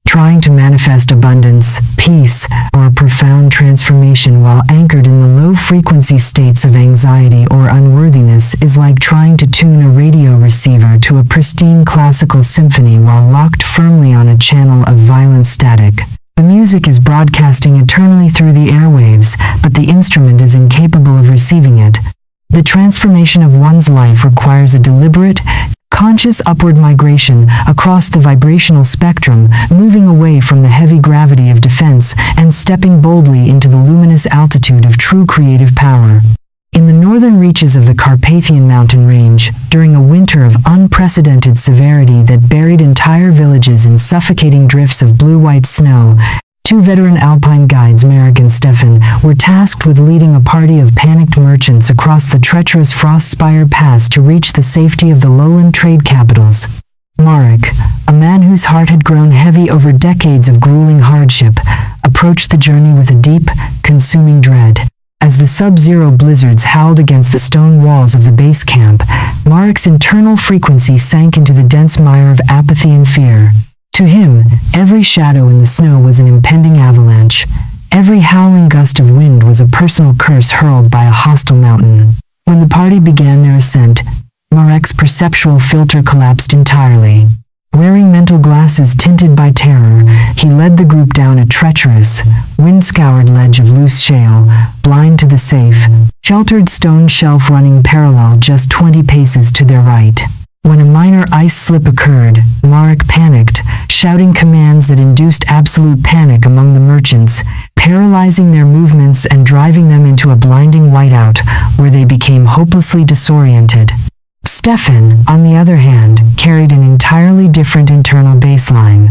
Trying to manifest abundance, peace, or a profound transformation while anchored in the low-frequency states of anxiety or unworthiness is like trying to tune a radio receiver to a pristine classical symphony while locked firmly on a channel of violent static. The music is broadcasting eternally through the airwaves, but the instrument is incapable of receiving it. The transformation of one's life requires a deliberate, conscious upward migration across the vibrational spectrum, moving away from the heavy gravity of defense and stepping boldly into the luminous altitude of true creative power. In the northern reaches of the Carpathian mountain range, during a winter of unprecedented severity that buried entire villages in suffocating drifts of blue-white snow, two veteran alpine guides, Marek and Stefan, were tasked with leading a party of panicked merchants across the treacherous Frostspire Pass to reach the safety of the lowland trade capitals. Marek, a man whose heart had grown heavy over decades of grueling hardship, approached the journey with a deep, consuming dread. As the sub-zero blizzards howled against the stone walls of the base camp, Marek's internal frequency sank into the dense mire of apathy and fear. To him, every shadow in the snow was an impending avalanche. Every howling gust of wind was a personal curse hurled by a hostile mountain. When the party began their ascent, Marek's perceptual filter collapsed entirely. Wearing mental glasses tinted by terror, he led the group down a treacherous, wind-scoured ledge of loose shale, blind to the safe, sheltered stone shelf running parallel just 20 paces to their right. When a minor ice slip occurred, Marek panicked, shouting commands that induced absolute panic among the merchants, paralyzing their movements and driving them into a blinding whiteout, where they became hopelessly disoriented. Stefan, on the other hand, carried an entirely different internal baseline.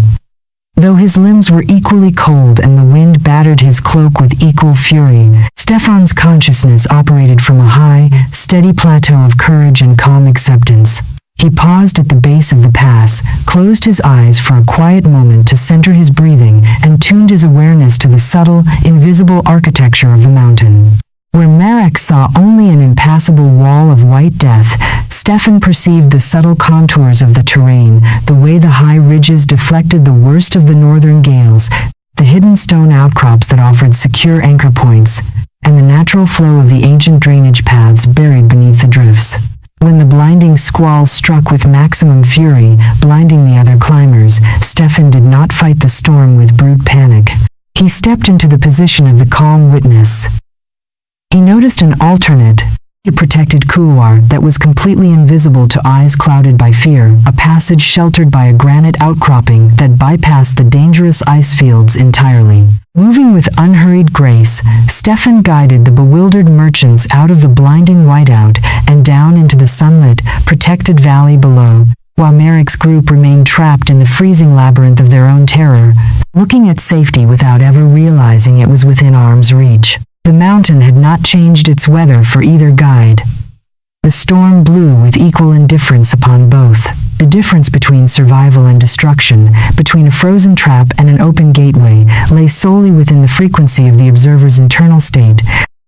Though his limbs were equally cold and the wind battered his cloak with equal fury, Stefan's consciousness operated from a high, steady plateau of courage and calm acceptance. He paused at the base of the pass, closed his eyes for a quiet moment to center his breathing, and tuned his awareness to the subtle, invisible architecture of the mountain. Where Marek saw only an impassable wall of white death, Stefan perceived the subtle contours of the terrain, the way the high ridges deflected the worst of the northern gales, the hidden stone outcrops that offered secure anchor points, and the natural flow of the ancient drainage paths buried beneath the drifts. When the blinding squall struck with maximum fury, blinding the other climbers, Stefan did not fight the storm with brute panic. He stepped into the position of the calm witness. He noticed an alternate, protected couloir that was completely invisible to eyes clouded by fear, a passage sheltered by a granite outcropping that bypassed the dangerous ice fields entirely. Moving with unhurried grace, Stefan guided the bewildered merchants out of the blinding whiteout and down into the sunlit, protected valley below, while Marek's group remained trapped in the freezing labyrinth of their own terror, looking at safety without ever realizing it was within arm's reach. The mountain had not changed its weather for either guide. The storm blew with equal indifference upon both. The difference between survival and destruction, between a frozen trap and an open gateway, lay solely within the frequency of the observer's internal state.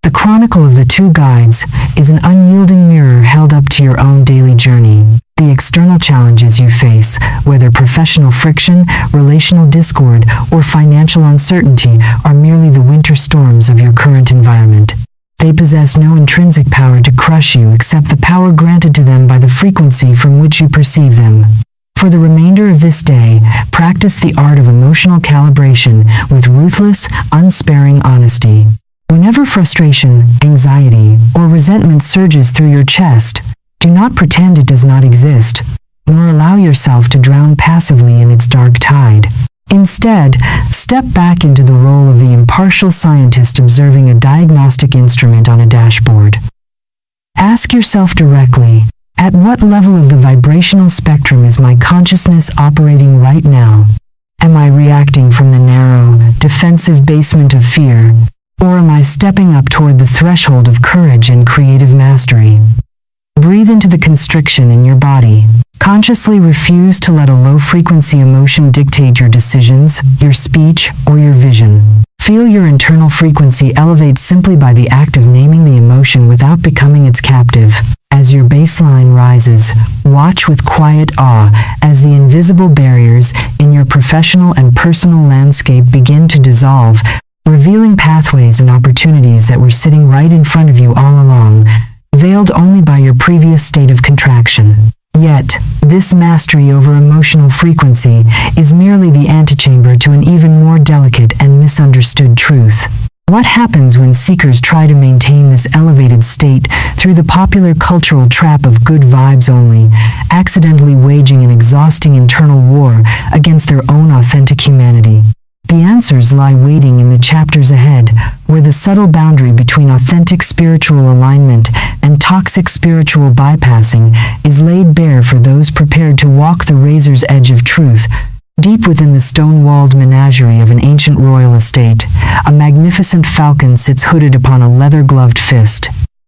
The chronicle of the two guides is an unyielding mirror held up to your own daily journey. The external challenges you face, whether professional friction, relational discord, or financial uncertainty, are merely the winter storms of your current environment. They possess no intrinsic power to crush you except the power granted to them by the frequency from which you perceive them. For the remainder of this day, practice the art of emotional calibration with ruthless, unsparing honesty. Whenever frustration, anxiety, or resentment surges through your chest, do not pretend it does not exist, nor allow yourself to drown passively in its dark tide. Instead, step back into the role of the impartial scientist observing a diagnostic instrument on a dashboard. Ask yourself directly, at what level of the vibrational spectrum is my consciousness operating right now? Am I reacting from the narrow, defensive basement of fear, or am I stepping up toward the threshold of courage and creative mastery? Breathe into the constriction in your body. Consciously refuse to let a low-frequency emotion dictate your decisions, your speech, or your vision. Feel your internal frequency elevate simply by the act of naming the emotion without becoming its captive. As your baseline rises, watch with quiet awe as the invisible barriers in your professional and personal landscape begin to dissolve, revealing pathways and opportunities that were sitting right in front of you all along, veiled only by your previous state of contraction. Yet, this mastery over emotional frequency is merely the antechamber to an even more delicate and misunderstood truth. What happens when seekers try to maintain this elevated state through the popular cultural trap of good vibes only, accidentally waging an exhausting internal war against their own authentic humanity? The answers lie waiting in the chapters ahead, where the subtle boundary between authentic spiritual alignment and toxic spiritual bypassing is laid bare for those prepared to walk the razor's edge of truth. Deep within the stone-walled menagerie of an ancient royal estate, a magnificent falcon sits hooded upon a leather-gloved fist.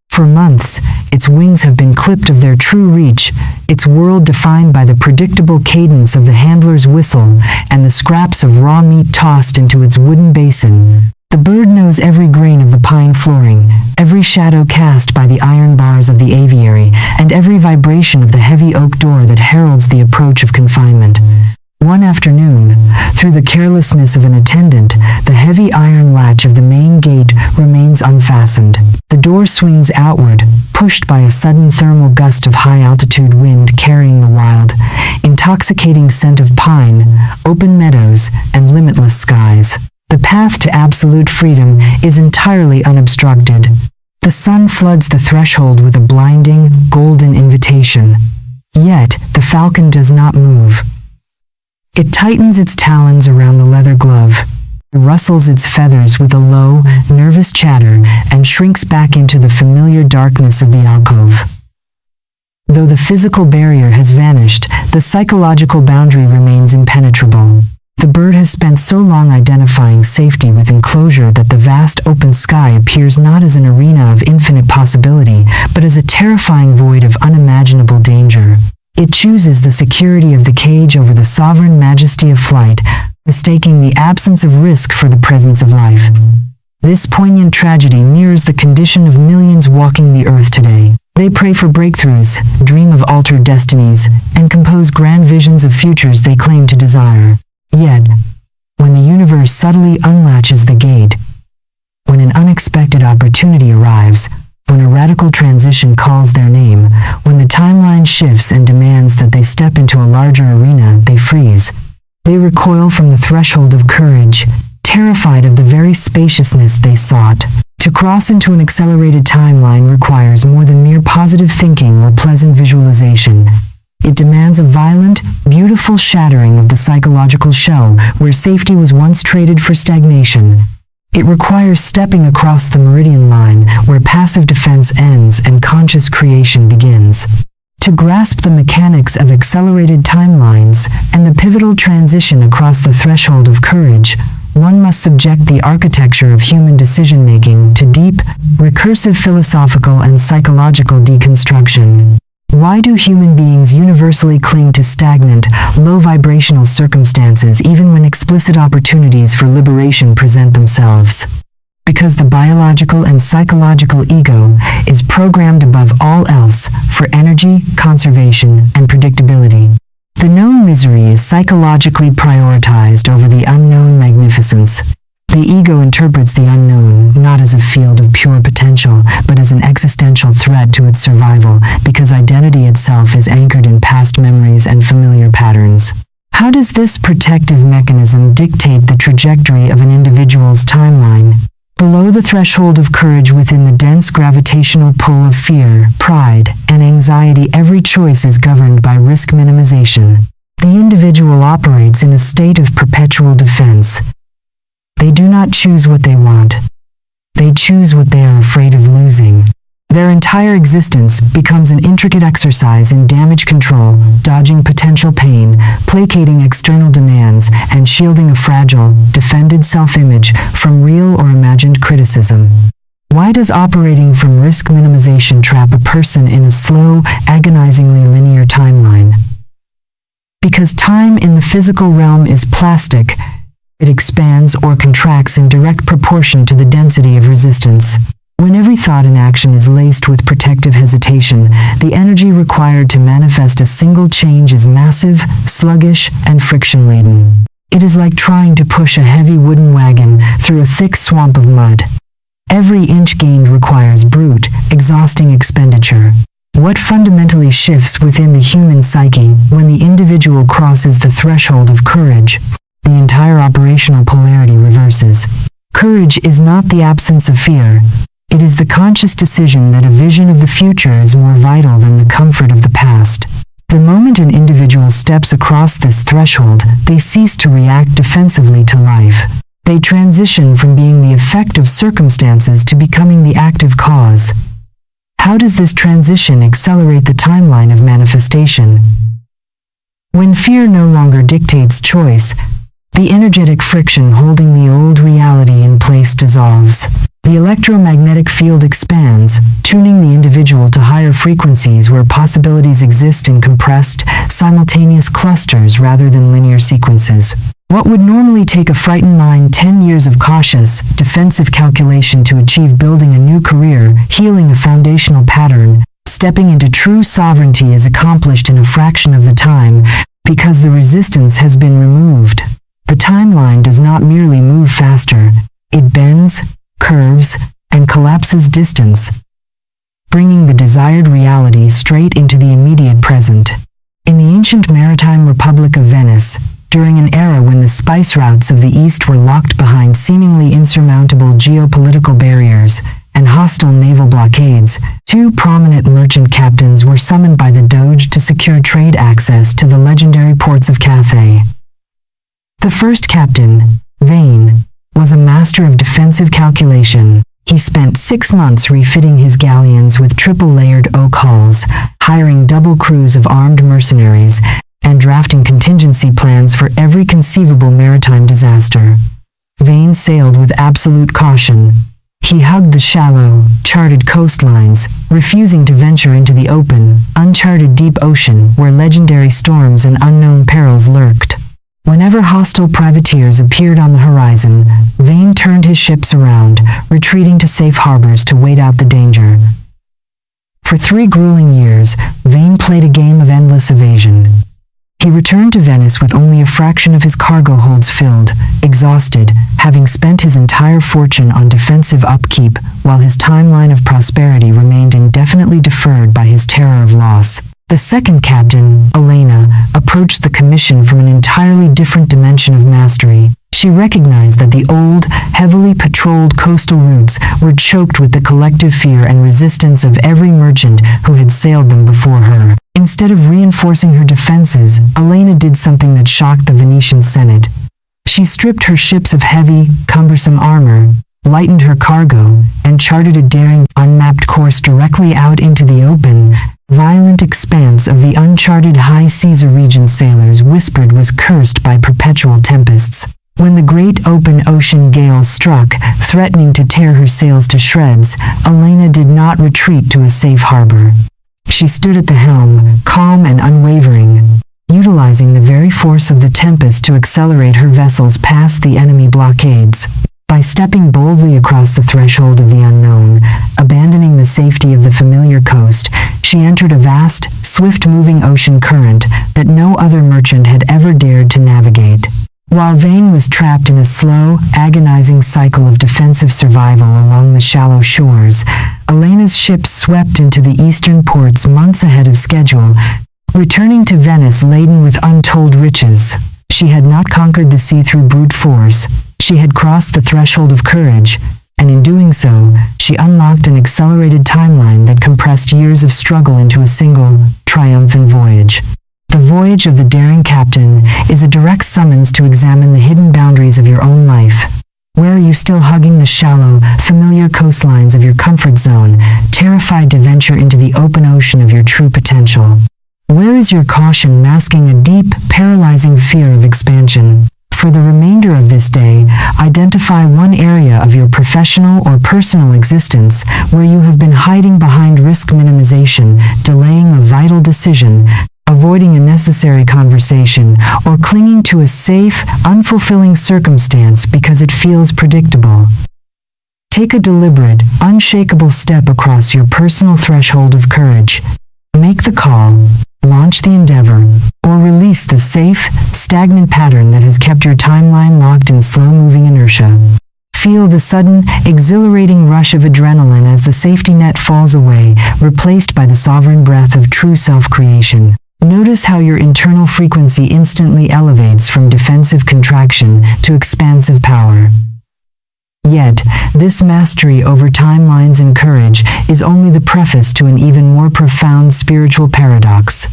For months, its wings have been clipped of their true reach, its world defined by the predictable cadence of the handler's whistle and the scraps of raw meat tossed into its wooden basin. The bird knows every grain of the pine flooring, every shadow cast by the iron bars of the aviary, and every vibration of the heavy oak door that heralds the approach of confinement. One afternoon, through the carelessness of an attendant, the heavy iron latch of the main gate remains unfastened. The door swings outward, pushed by a sudden thermal gust of high-altitude wind carrying the wild, intoxicating scent of pine, open meadows, and limitless skies. The path to absolute freedom is entirely unobstructed. The sun floods the threshold with a blinding, golden invitation. Yet, the falcon does not move. It tightens its talons around the leather glove, rustles its feathers with a low, nervous chatter, and shrinks back into the familiar darkness of the alcove. Though the physical barrier has vanished, the psychological boundary remains impenetrable. The bird has spent so long identifying safety with enclosure that the vast open sky appears not as an arena of infinite possibility, but as a terrifying void of unimaginable danger. It chooses the security of the cage over the sovereign majesty of flight, mistaking the absence of risk for the presence of life. This poignant tragedy mirrors the condition of millions walking the earth today. They pray for breakthroughs, dream of altered destinies, and compose grand visions of futures they claim to desire. Yet, when the universe subtly unlatches the gate, when an unexpected opportunity arrives, when a radical transition calls their name, when the timeline shifts and demands that they step into a larger arena, they freeze. They recoil from the threshold of courage, terrified of the very spaciousness they sought. To cross into an accelerated timeline requires more than mere positive thinking or pleasant visualization. It demands a violent, beautiful shattering of the psychological shell where safety was once traded for stagnation. It requires stepping across the meridian line where passive defense ends and conscious creation begins. To grasp the mechanics of accelerated timelines and the pivotal transition across the threshold of courage, one must subject the architecture of human decision-making to deep, recursive philosophical and psychological deconstruction. Why do human beings universally cling to stagnant, low-vibrational circumstances even when explicit opportunities for liberation present themselves? because the biological and psychological ego is programmed above all else for energy, conservation, and predictability. The known misery is psychologically prioritized over the unknown magnificence. The ego interprets the unknown not as a field of pure potential, but as an existential threat to its survival, because identity itself is anchored in past memories and familiar patterns. How does this protective mechanism dictate the trajectory of an individual's timeline? Below the threshold of courage, within the dense gravitational pull of fear, pride, and anxiety, every choice is governed by risk minimization. The individual operates in a state of perpetual defense. They do not choose what they want. They choose what they are afraid of losing. Their entire existence becomes an intricate exercise in damage control, dodging potential pain, placating external demands, and shielding a fragile, defended self-image from real or imagined criticism. Why does operating from risk minimization trap a person in a slow, agonizingly linear timeline? Because time in the physical realm is plastic, it expands or contracts in direct proportion to the density of resistance. When every thought and action is laced with protective hesitation, the energy required to manifest a single change is massive, sluggish, and friction-laden. It is like trying to push a heavy wooden wagon through a thick swamp of mud. Every inch gained requires brute, exhausting expenditure. What fundamentally shifts within the human psyche when the individual crosses the threshold of courage? The entire operational polarity reverses. Courage is not the absence of fear. It is the conscious decision that a vision of the future is more vital than the comfort of the past. The moment an individual steps across this threshold, they cease to react defensively to life. They transition from being the effect of circumstances to becoming the active cause. How does this transition accelerate the timeline of manifestation? When fear no longer dictates choice, the energetic friction holding the old reality in place dissolves. The electromagnetic field expands, tuning the individual to higher frequencies where possibilities exist in compressed, simultaneous clusters rather than linear sequences. What would normally take a frightened mind 10 years of cautious, defensive calculation to achieve building a new career, healing a foundational pattern, stepping into true sovereignty is accomplished in a fraction of the time, because the resistance has been removed. The timeline does not merely move faster, it bends, curves, and collapses distance, bringing the desired reality straight into the immediate present. In the ancient maritime Republic of Venice, during an era when the spice routes of the East were locked behind seemingly insurmountable geopolitical barriers and hostile naval blockades, two prominent merchant captains were summoned by the Doge to secure trade access to the legendary ports of Cathay. The first captain, Vane, was a master of defensive calculation. He spent 6 months refitting his galleons with triple-layered oak hulls, hiring double crews of armed mercenaries, and drafting contingency plans for every conceivable maritime disaster. Vane sailed with absolute caution. He hugged the shallow, charted coastlines, refusing to venture into the open, uncharted deep ocean where legendary storms and unknown perils lurked. Whenever hostile privateers appeared on the horizon, Vane turned his ships around, retreating to safe harbors to wait out the danger. For 3 grueling years, Vane played a game of endless evasion. He returned to Venice with only a fraction of his cargo holds filled, exhausted, having spent his entire fortune on defensive upkeep, while his timeline of prosperity remained indefinitely deferred by his terror of loss. The second captain, Elena, approached the commission from an entirely different dimension of mastery. She recognized that the old, heavily patrolled coastal routes were choked with the collective fear and resistance of every merchant who had sailed them before her. Instead of reinforcing her defenses, Elena did something that shocked the Venetian Senate. She stripped her ships of heavy, cumbersome armor, lightened her cargo, and charted a daring, unmapped course directly out into the open, violent expanse of the uncharted high seas. Region sailors whispered was cursed by perpetual tempests. When the great open ocean gale struck, threatening to tear her sails to shreds, Elena did not retreat to a safe harbor. She stood at the helm, calm and unwavering, utilizing the very force of the tempest to accelerate her vessels past the enemy blockades. By stepping boldly across the threshold of the unknown, abandoning the safety of the familiar coast, she entered a vast, swift-moving ocean current that no other merchant had ever dared to navigate. While Vane was trapped in a slow, agonizing cycle of defensive survival along the shallow shores, Elena's ship swept into the eastern ports months ahead of schedule, returning to Venice laden with untold riches. She had not conquered the sea through brute force. She had crossed the threshold of courage, and in doing so, she unlocked an accelerated timeline that compressed years of struggle into a single, triumphant voyage. The voyage of the daring captain is a direct summons to examine the hidden boundaries of your own life. Where are you still hugging the shallow, familiar coastlines of your comfort zone, terrified to venture into the open ocean of your true potential? Where is your caution masking a deep, paralyzing fear of expansion? For the remainder of this day, identify one area of your professional or personal existence where you have been hiding behind risk minimization, delaying a vital decision, avoiding a necessary conversation, or clinging to a safe, unfulfilling circumstance because it feels predictable. Take a deliberate, unshakable step across your personal threshold of courage. Make the call, launch the endeavor, or release the safe, stagnant pattern that has kept your timeline locked in slow-moving inertia. Feel the sudden, exhilarating rush of adrenaline as the safety net falls away, replaced by the sovereign breath of true self-creation. Notice how your internal frequency instantly elevates from defensive contraction to expansive power. Yet, this mastery over timelines and courage is only the preface to an even more profound spiritual paradox.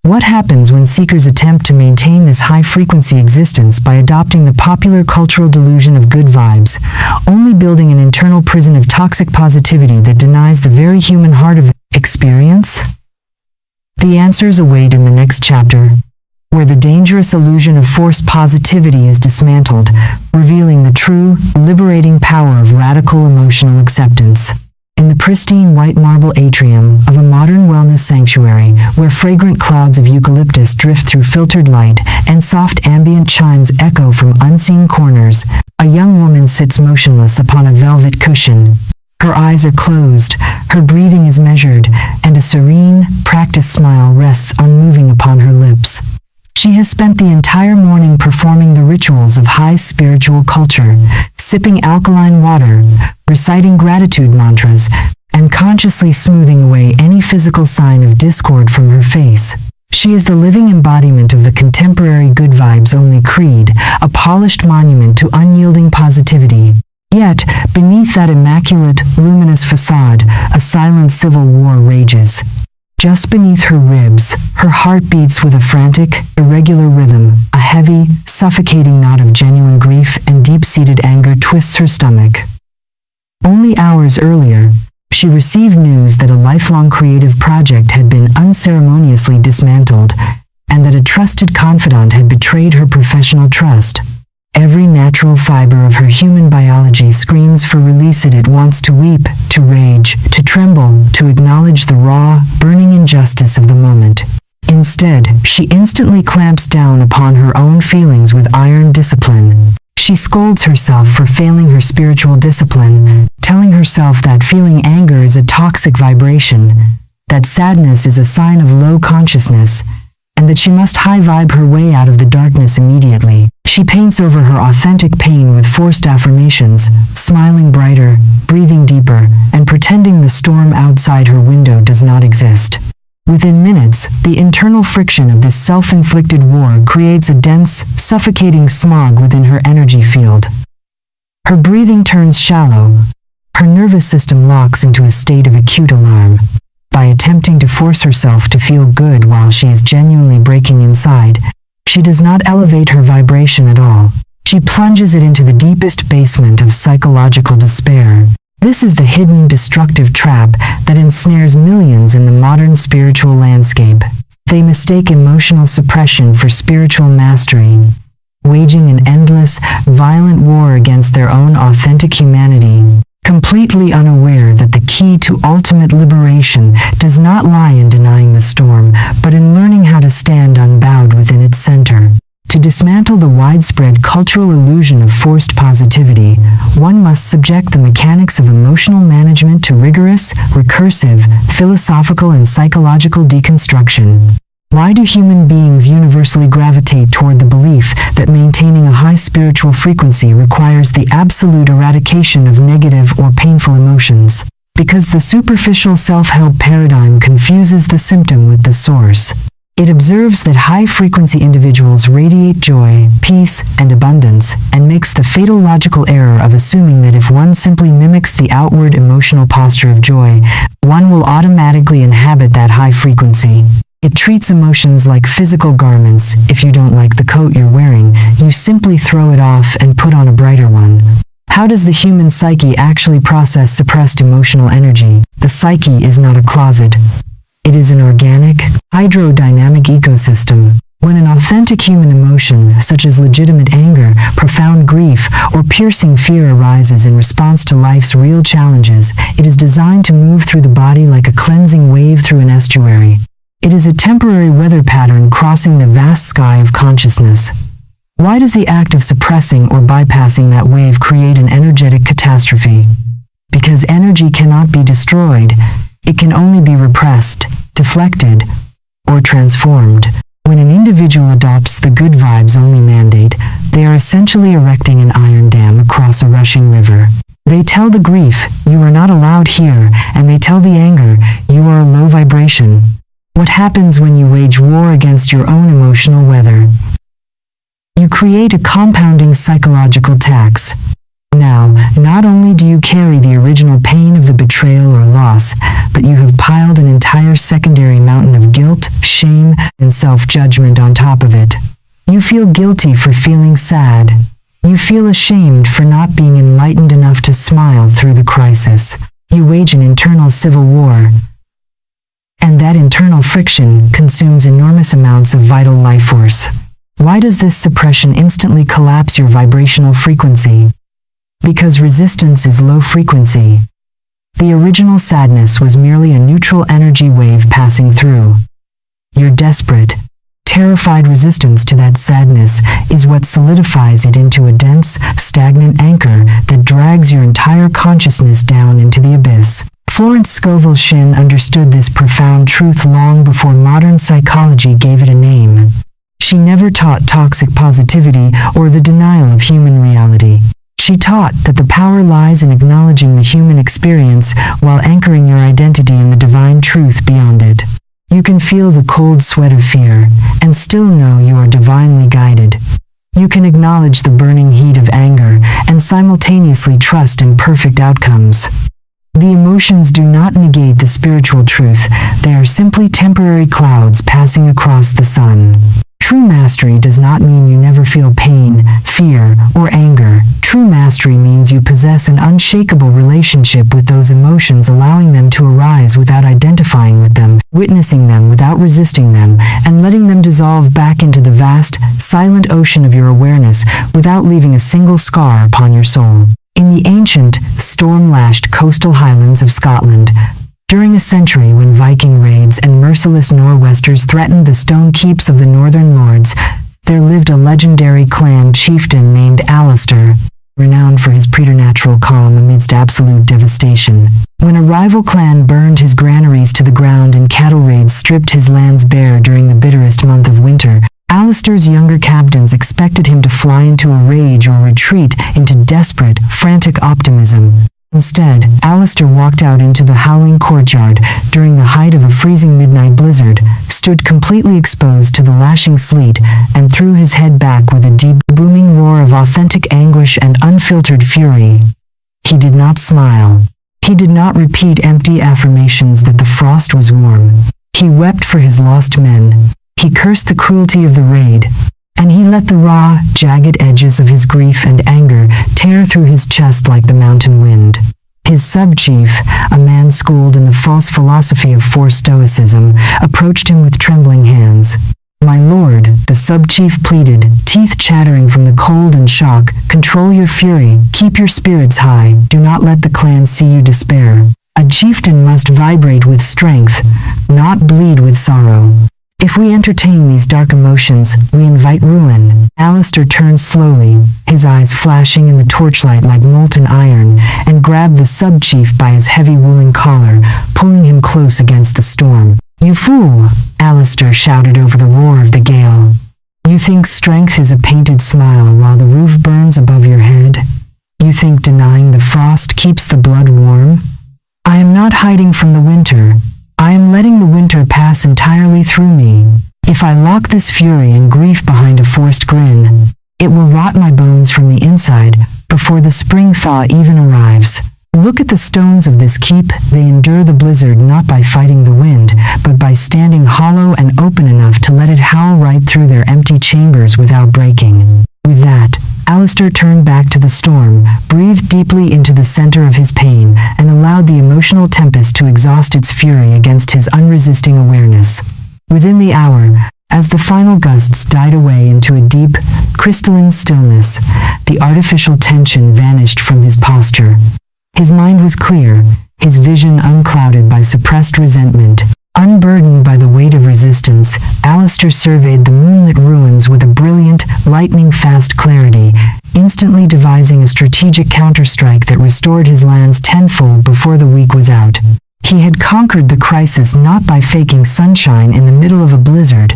What happens when seekers attempt to maintain this high-frequency existence by adopting the popular cultural delusion of good vibes, only building an internal prison of toxic positivity that denies the very human heart of experience? The answers await in the next chapter, where the dangerous illusion of forced positivity is dismantled, revealing the true, liberating power of radical emotional acceptance. In the pristine white marble atrium of a modern wellness sanctuary, where fragrant clouds of eucalyptus drift through filtered light and soft ambient chimes echo from unseen corners, a young woman sits motionless upon a velvet cushion. Her eyes are closed, her breathing is measured, and a serene, practiced smile rests unmoving upon her lips. She has spent the entire morning performing the rituals of high spiritual culture, sipping alkaline water, reciting gratitude mantras, and consciously smoothing away any physical sign of discord from her face. She is the living embodiment of the contemporary good vibes only creed, a polished monument to unyielding positivity. Yet, beneath that immaculate, luminous facade, a silent civil war rages. Just beneath her ribs, her heart beats with a frantic, irregular rhythm. A heavy, suffocating knot of genuine grief and deep-seated anger twists her stomach. Only hours earlier, she received news that a lifelong creative project had been unceremoniously dismantled, and that a trusted confidant had betrayed her professional trust. Every natural fiber of her human biology screams for release. It wants to weep, to rage, to tremble, to acknowledge the raw, burning injustice of the moment. Instead, she instantly clamps down upon her own feelings with iron discipline. She scolds herself for failing her spiritual discipline, telling herself that feeling anger is a toxic vibration, that sadness is a sign of low consciousness, and that she must high-vibe her way out of the darkness immediately. She paints over her authentic pain with forced affirmations, smiling brighter, breathing deeper, and pretending the storm outside her window does not exist. Within minutes, the internal friction of this self-inflicted war creates a dense, suffocating smog within her energy field. Her breathing turns shallow. Her nervous system locks into a state of acute alarm. By attempting to force herself to feel good while she is genuinely breaking inside, she does not elevate her vibration at all. She plunges it into the deepest basement of psychological despair. This is the hidden, destructive trap that ensnares millions in the modern spiritual landscape. They mistake emotional suppression for spiritual mastery, waging an endless, violent war against their own authentic humanity, completely unaware that the key to ultimate liberation does not lie in denying the storm, but in learning how to stand unbowed within its center. To dismantle the widespread cultural illusion of forced positivity, one must subject the mechanics of emotional management to rigorous, recursive, philosophical and psychological deconstruction. Why do human beings universally gravitate toward the belief that maintaining a high spiritual frequency requires the absolute eradication of negative or painful emotions? Because the superficial self-help paradigm confuses the symptom with the source. It observes that high-frequency individuals radiate joy, peace, and abundance, and makes the fatal logical error of assuming that if one simply mimics the outward emotional posture of joy, one will automatically inhabit that high frequency. It treats emotions like physical garments. If you don't like the coat you're wearing, you simply throw it off and put on a brighter one. How does the human psyche actually process suppressed emotional energy? The psyche is not a closet. It is an organic, hydrodynamic ecosystem. When an authentic human emotion, such as legitimate anger, profound grief, or piercing fear arises in response to life's real challenges, it is designed to move through the body like a cleansing wave through an estuary. It is a temporary weather pattern crossing the vast sky of consciousness. Why does the act of suppressing or bypassing that wave create an energetic catastrophe? Because energy cannot be destroyed. It can only be repressed, deflected, or transformed. When an individual adopts the good vibes only mandate, they are essentially erecting an iron dam across a rushing river. They tell the grief, you are not allowed here, and they tell the anger, you are a low vibration. What happens when you wage war against your own emotional weather? You create a compounding psychological tax. Now, not only do you carry the original pain of the betrayal or loss, but you have piled an entire secondary mountain of guilt, shame, and self-judgment on top of it. You feel guilty for feeling sad. You feel ashamed for not being enlightened enough to smile through the crisis. You wage an internal civil war. And that internal friction consumes enormous amounts of vital life force. Why does this suppression instantly collapse your vibrational frequency? Because resistance is low frequency. The original sadness was merely a neutral energy wave passing through. Your desperate, terrified resistance to that sadness is what solidifies it into a dense, stagnant anchor that drags your entire consciousness down into the abyss. Florence Scovel Shinn understood this profound truth long before modern psychology gave it a name. She never taught toxic positivity or the denial of human reality. She taught that the power lies in acknowledging the human experience while anchoring your identity in the divine truth beyond it. You can feel the cold sweat of fear and still know you are divinely guided. You can acknowledge the burning heat of anger and simultaneously trust in perfect outcomes. The emotions do not negate the spiritual truth. They are simply temporary clouds passing across the sun. True mastery does not mean you never feel pain, fear, or anger. True mastery means you possess an unshakable relationship with those emotions, allowing them to arise without identifying with them, witnessing them without resisting them, and letting them dissolve back into the vast, silent ocean of your awareness without leaving a single scar upon your soul. In the ancient, storm-lashed coastal highlands of Scotland, during a century when Viking raids and merciless Nor'westers threatened the stone keeps of the northern lords, there lived a legendary clan chieftain named Alistair, renowned for his preternatural calm amidst absolute devastation. When a rival clan burned his granaries to the ground and cattle raids stripped his lands bare during the bitterest month of winter, Alistair's younger captains expected him to fly into a rage or retreat into desperate, frantic optimism. Instead, Alistair walked out into the howling courtyard during the height of a freezing midnight blizzard, stood completely exposed to the lashing sleet, and threw his head back with a deep, booming roar of authentic anguish and unfiltered fury. He did not smile. He did not repeat empty affirmations that the frost was warm. He wept for his lost men. He cursed the cruelty of the raid. And he let the raw, jagged edges of his grief and anger tear through his chest like the mountain wind. His sub-chief, a man schooled in the false philosophy of forced stoicism, approached him with trembling hands. "My lord," the sub-chief pleaded, teeth chattering from the cold and shock, "control your fury, keep your spirits high, do not let the clan see you despair. A chieftain must vibrate with strength, not bleed with sorrow." If we entertain these dark emotions, we invite ruin. Alistair turned slowly, his eyes flashing in the torchlight like molten iron, and grabbed the sub-chief by his heavy woolen collar, pulling him close against the storm. "You fool!" Alistair shouted over the roar of the gale. "You think strength is a painted smile while the roof burns above your head? You think denying the frost keeps the blood warm? I am not hiding from the winter. I am letting the winter pass entirely through me. If I lock this fury and grief behind a forced grin, it will rot my bones from the inside before the spring thaw even arrives. Look at the stones of this keep. They endure the blizzard not by fighting the wind, but by standing hollow and open enough to let it howl right through their empty chambers without breaking." With that, Alistair turned back to the storm, breathed deeply into the center of his pain, and allowed the emotional tempest to exhaust its fury against his unresisting awareness. Within the hour, as the final gusts died away into a deep, crystalline stillness, the artificial tension vanished from his posture. His mind was clear, his vision unclouded by suppressed resentment. Unburdened by the weight of resistance, Alistair surveyed the moonlit ruins with a brilliant, lightning-fast clarity, instantly devising a strategic counterstrike that restored his lands tenfold before the week was out. He had conquered the crisis not by faking sunshine in the middle of a blizzard,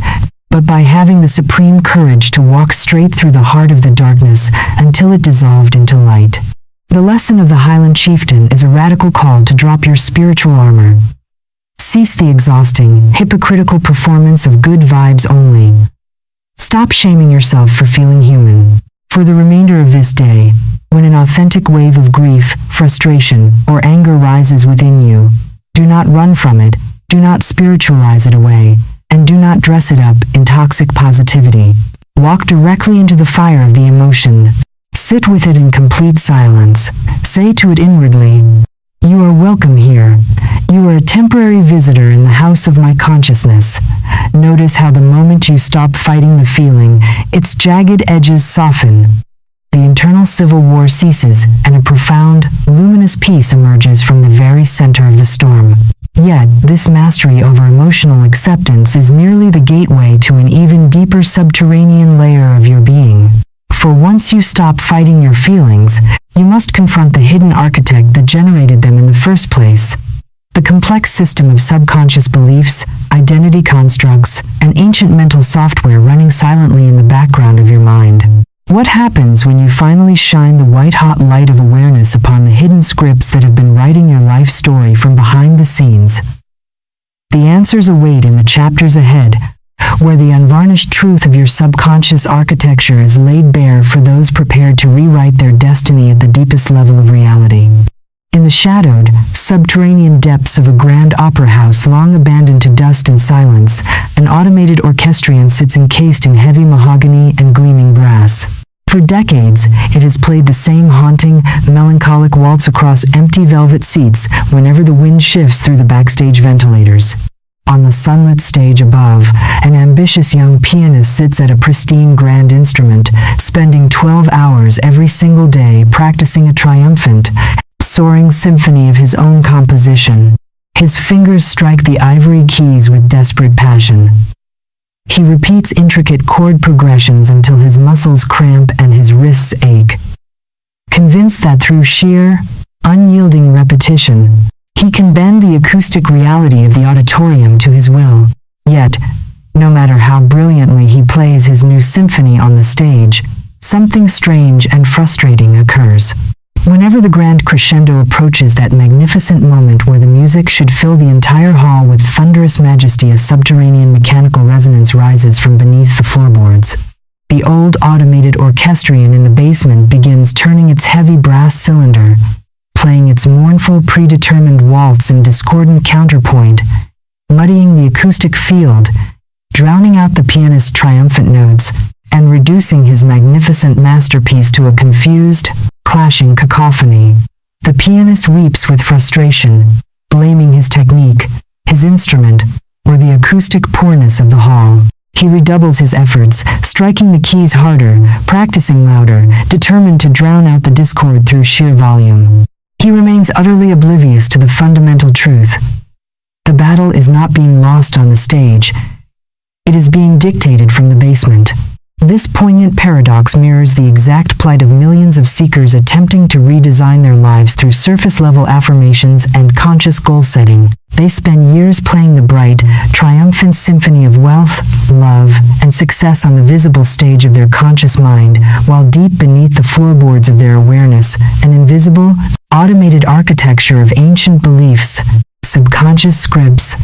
but by having the supreme courage to walk straight through the heart of the darkness until it dissolved into light. The lesson of the Highland chieftain is a radical call to drop your spiritual armor. Cease the exhausting, hypocritical performance of good vibes only. Stop shaming yourself for feeling human. For the remainder of this day, when an authentic wave of grief, frustration, or anger rises within you, do not run from it, do not spiritualize it away, and do not dress it up in toxic positivity. Walk directly into the fire of the emotion. Sit with it in complete silence. Say to it inwardly, "You are welcome here. You are a temporary visitor in the house of my consciousness." Notice how the moment you stop fighting the feeling, its jagged edges soften. The internal civil war ceases, and a profound, luminous peace emerges from the very center of the storm. Yet, this mastery over emotional acceptance is merely the gateway to an even deeper subterranean layer of your being. For once you stop fighting your feelings, you must confront the hidden architect that generated them in the first place. The complex system of subconscious beliefs, identity constructs, and ancient mental software running silently in the background of your mind. What happens when you finally shine the white-hot light of awareness upon the hidden scripts that have been writing your life story from behind the scenes? The answers await in the chapters ahead, where the unvarnished truth of your subconscious architecture is laid bare for those prepared to rewrite their destiny at the deepest level of reality. In the shadowed, subterranean depths of a grand opera house long abandoned to dust and silence, an automated orchestrion sits encased in heavy mahogany and gleaming brass. For decades, it has played the same haunting, melancholic waltz across empty velvet seats whenever the wind shifts through the backstage ventilators. On the sunlit stage above, an ambitious young pianist sits at a pristine grand instrument, spending 12 hours every single day practicing a triumphant, soaring symphony of his own composition. His fingers strike the ivory keys with desperate passion. He repeats intricate chord progressions until his muscles cramp and his wrists ache. Convinced that through sheer, unyielding repetition, he can bend the acoustic reality of the auditorium to his will. Yet, no matter how brilliantly he plays his new symphony on the stage, something strange and frustrating occurs. Whenever the grand crescendo approaches that magnificent moment where the music should fill the entire hall with thunderous majesty, a subterranean mechanical resonance rises from beneath the floorboards. The old automated orchestrion in the basement begins turning its heavy brass cylinder, playing its mournful predetermined waltz in discordant counterpoint, muddying the acoustic field, drowning out the pianist's triumphant notes, and reducing his magnificent masterpiece to a confused, clashing cacophony. The pianist weeps with frustration, blaming his technique, his instrument, or the acoustic poorness of the hall. He redoubles his efforts, striking the keys harder, practicing louder, determined to drown out the discord through sheer volume. He remains utterly oblivious to the fundamental truth. The battle is not being lost on the stage. It is being dictated from the basement. This poignant paradox mirrors the exact plight of millions of seekers attempting to redesign their lives through surface-level affirmations and conscious goal setting. They spend years playing the bright, triumphant symphony of wealth, love, and success on the visible stage of their conscious mind, while deep beneath the floorboards of their awareness, an invisible, automated architecture of ancient beliefs, subconscious scripts,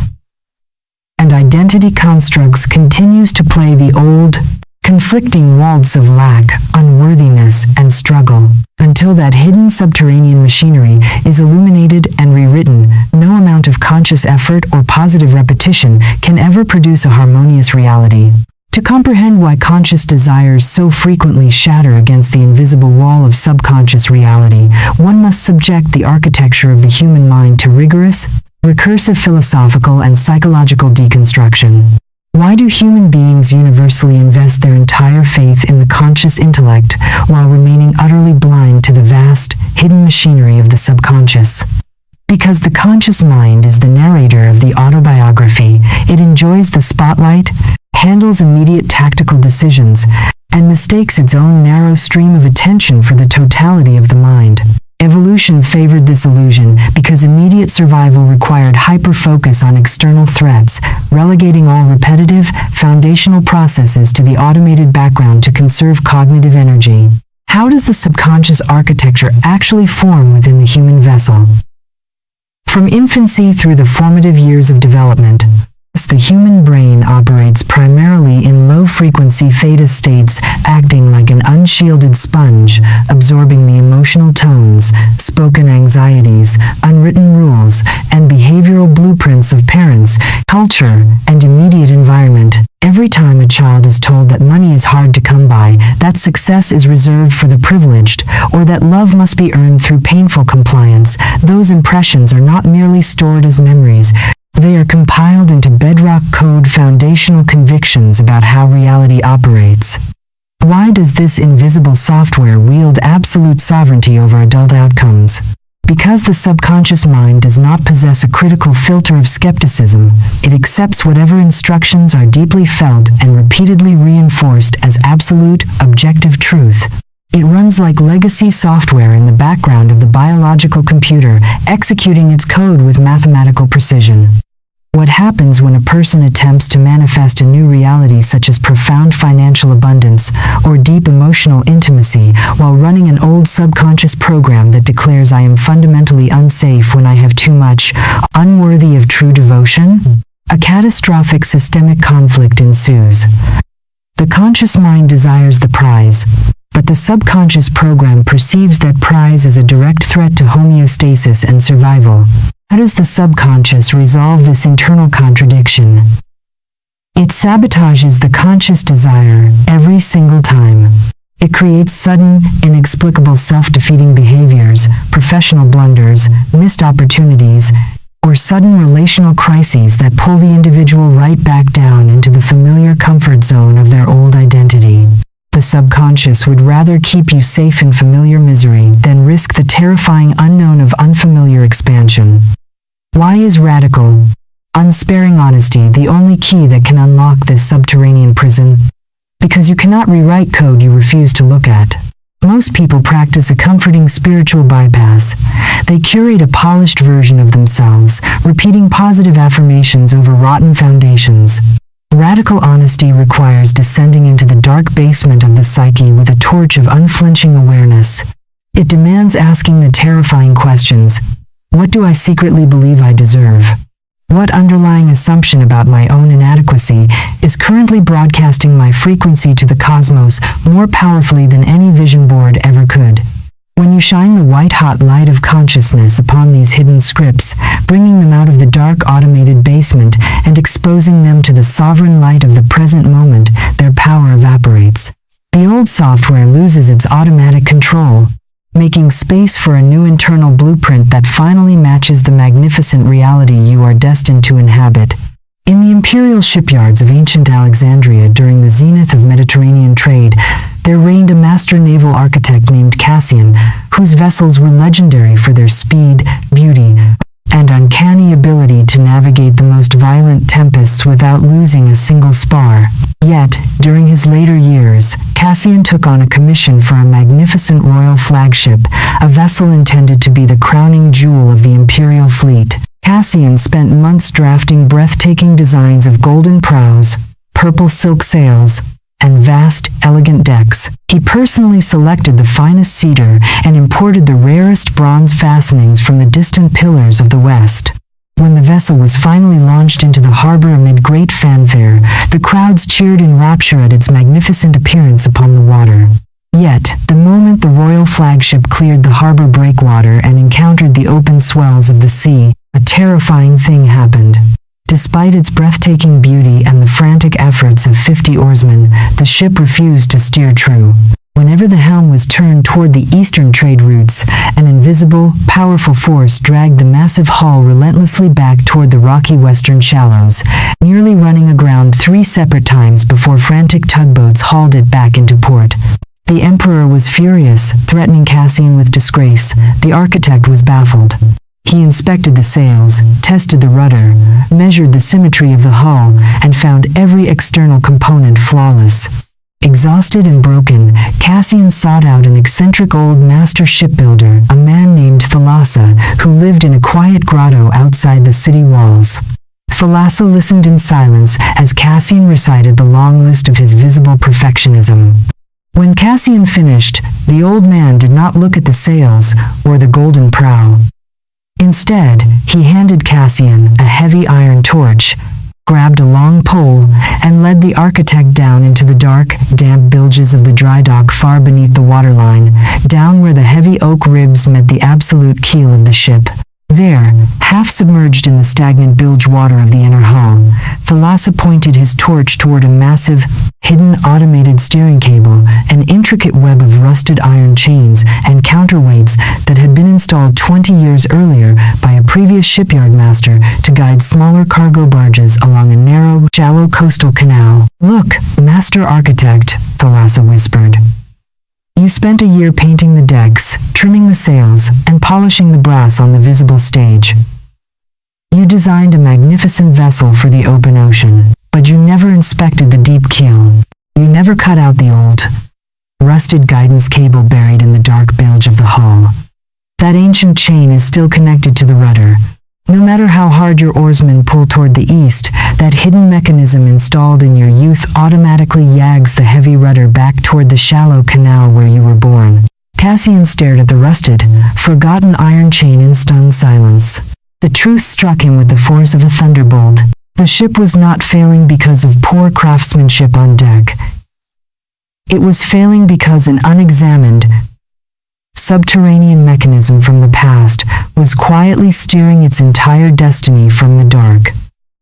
and identity constructs continues to play the old, conflicting waltz of lack, unworthiness, and struggle. Until that hidden subterranean machinery is illuminated and rewritten, no amount of conscious effort or positive repetition can ever produce a harmonious reality. To comprehend why conscious desires so frequently shatter against the invisible wall of subconscious reality, one must subject the architecture of the human mind to rigorous, recursive philosophical and psychological deconstruction. Why do human beings universally invest their entire faith in the conscious intellect while remaining utterly blind to the vast, hidden machinery of the subconscious? Because the conscious mind is the narrator of the autobiography. It enjoys the spotlight, handles immediate tactical decisions, and mistakes its own narrow stream of attention for the totality of the mind. Evolution favored this illusion because immediate survival required hyper-focus on external threats, relegating all repetitive, foundational processes to the automated background to conserve cognitive energy. How does the subconscious architecture actually form within the human vessel? From infancy through the formative years of development, the human brain operates primarily in low-frequency theta states, acting like an unshielded sponge, absorbing the emotional tones, spoken anxieties, unwritten rules, and behavioral blueprints of parents, culture, and immediate environment. Every time a child is told that money is hard to come by, that success is reserved for the privileged, or that love must be earned through painful compliance, those impressions are not merely stored as memories. They are compiled into bedrock code foundational convictions about how reality operates. Why does this invisible software wield absolute sovereignty over adult outcomes? Because the subconscious mind does not possess a critical filter of skepticism, it accepts whatever instructions are deeply felt and repeatedly reinforced as absolute, objective truth. It runs like legacy software in the background of the biological computer, executing its code with mathematical precision. What happens when a person attempts to manifest a new reality such as profound financial abundance or deep emotional intimacy while running an old subconscious program that declares I am fundamentally unsafe when I have too much, unworthy of true devotion? A catastrophic systemic conflict ensues. The conscious mind desires the prize, but the subconscious program perceives that prize as a direct threat to homeostasis and survival. How does the subconscious resolve this internal contradiction? It sabotages the conscious desire every single time. It creates sudden, inexplicable self-defeating behaviors, professional blunders, missed opportunities, or sudden relational crises that pull the individual right back down into the familiar comfort zone of their old identity. The subconscious would rather keep you safe in familiar misery than risk the terrifying unknown of unfamiliar expansion. Why is radical, unsparing honesty the only key that can unlock this subterranean prison? Because you cannot rewrite code you refuse to look at. Most people practice a comforting spiritual bypass. They curate a polished version of themselves, repeating positive affirmations over rotten foundations. Radical honesty requires descending into the dark basement of the psyche with a torch of unflinching awareness. It demands asking the terrifying questions. What do I secretly believe I deserve? What underlying assumption about my own inadequacy is currently broadcasting my frequency to the cosmos more powerfully than any vision board ever could? When you shine the white-hot light of consciousness upon these hidden scripts, bringing them out of the dark automated basement and exposing them to the sovereign light of the present moment, their power evaporates. The old software loses its automatic control, making space for a new internal blueprint that finally matches the magnificent reality you are destined to inhabit. In the imperial shipyards of ancient Alexandria during the zenith of Mediterranean trade, there reigned a master naval architect named Cassian, whose vessels were legendary for their speed, beauty, and uncanny ability to navigate the most violent tempests without losing a single spar. Yet, during his later years, Cassian took on a commission for a magnificent royal flagship, a vessel intended to be the crowning jewel of the imperial fleet. Cassian spent months drafting breathtaking designs of golden prows, purple silk sails, and vast, elegant decks. He personally selected the finest cedar and imported the rarest bronze fastenings from the distant pillars of the west. When the vessel was finally launched into the harbor amid great fanfare, the crowds cheered in rapture at its magnificent appearance upon the water. Yet, the moment the royal flagship cleared the harbor breakwater and encountered the open swells of the sea, a terrifying thing happened. Despite its breathtaking beauty and the frantic efforts of 50 oarsmen, the ship refused to steer true. Whenever the helm was turned toward the eastern trade routes, an invisible, powerful force dragged the massive hull relentlessly back toward the rocky western shallows, nearly running aground 3 separate times before frantic tugboats hauled it back into port. The Emperor was furious, threatening Cassian with disgrace. The architect was baffled. He inspected the sails, tested the rudder, measured the symmetry of the hull, and found every external component flawless. Exhausted and broken, Cassian sought out an eccentric old master shipbuilder, a man named Thalassa, who lived in a quiet grotto outside the city walls. Thalassa listened in silence as Cassian recited the long list of his visible perfectionism. When Cassian finished, the old man did not look at the sails or the golden prow. Instead, he handed Cassian a heavy iron torch, grabbed a long pole, and led the architect down into the dark, damp bilges of the dry dock far beneath the waterline, down where the heavy oak ribs met the absolute keel of the ship. There, half submerged in the stagnant bilge water of the inner hull, Thalassa pointed his torch toward a massive, hidden automated steering cable, an intricate web of rusted iron chains and counterweights that had been installed 20 years earlier by a previous shipyard master to guide smaller cargo barges along a narrow, shallow coastal canal. "Look, Master Architect," Thalassa whispered. "You spent a year painting the decks, trimming the sails, and polishing the brass on the visible stage. You designed a magnificent vessel for the open ocean, but you never inspected the deep keel. You never cut out the old, rusted guidance cable buried in the dark bilge of the hull. That ancient chain is still connected to the rudder. No matter how hard your oarsmen pull toward the east, that hidden mechanism installed in your youth automatically yags the heavy rudder back toward the shallow canal where you were born." Cassian stared at the rusted, forgotten iron chain in stunned silence. The truth struck him with the force of a thunderbolt. The ship was not failing because of poor craftsmanship on deck. It was failing because an unexamined, subterranean mechanism from the past was quietly steering its entire destiny from the dark.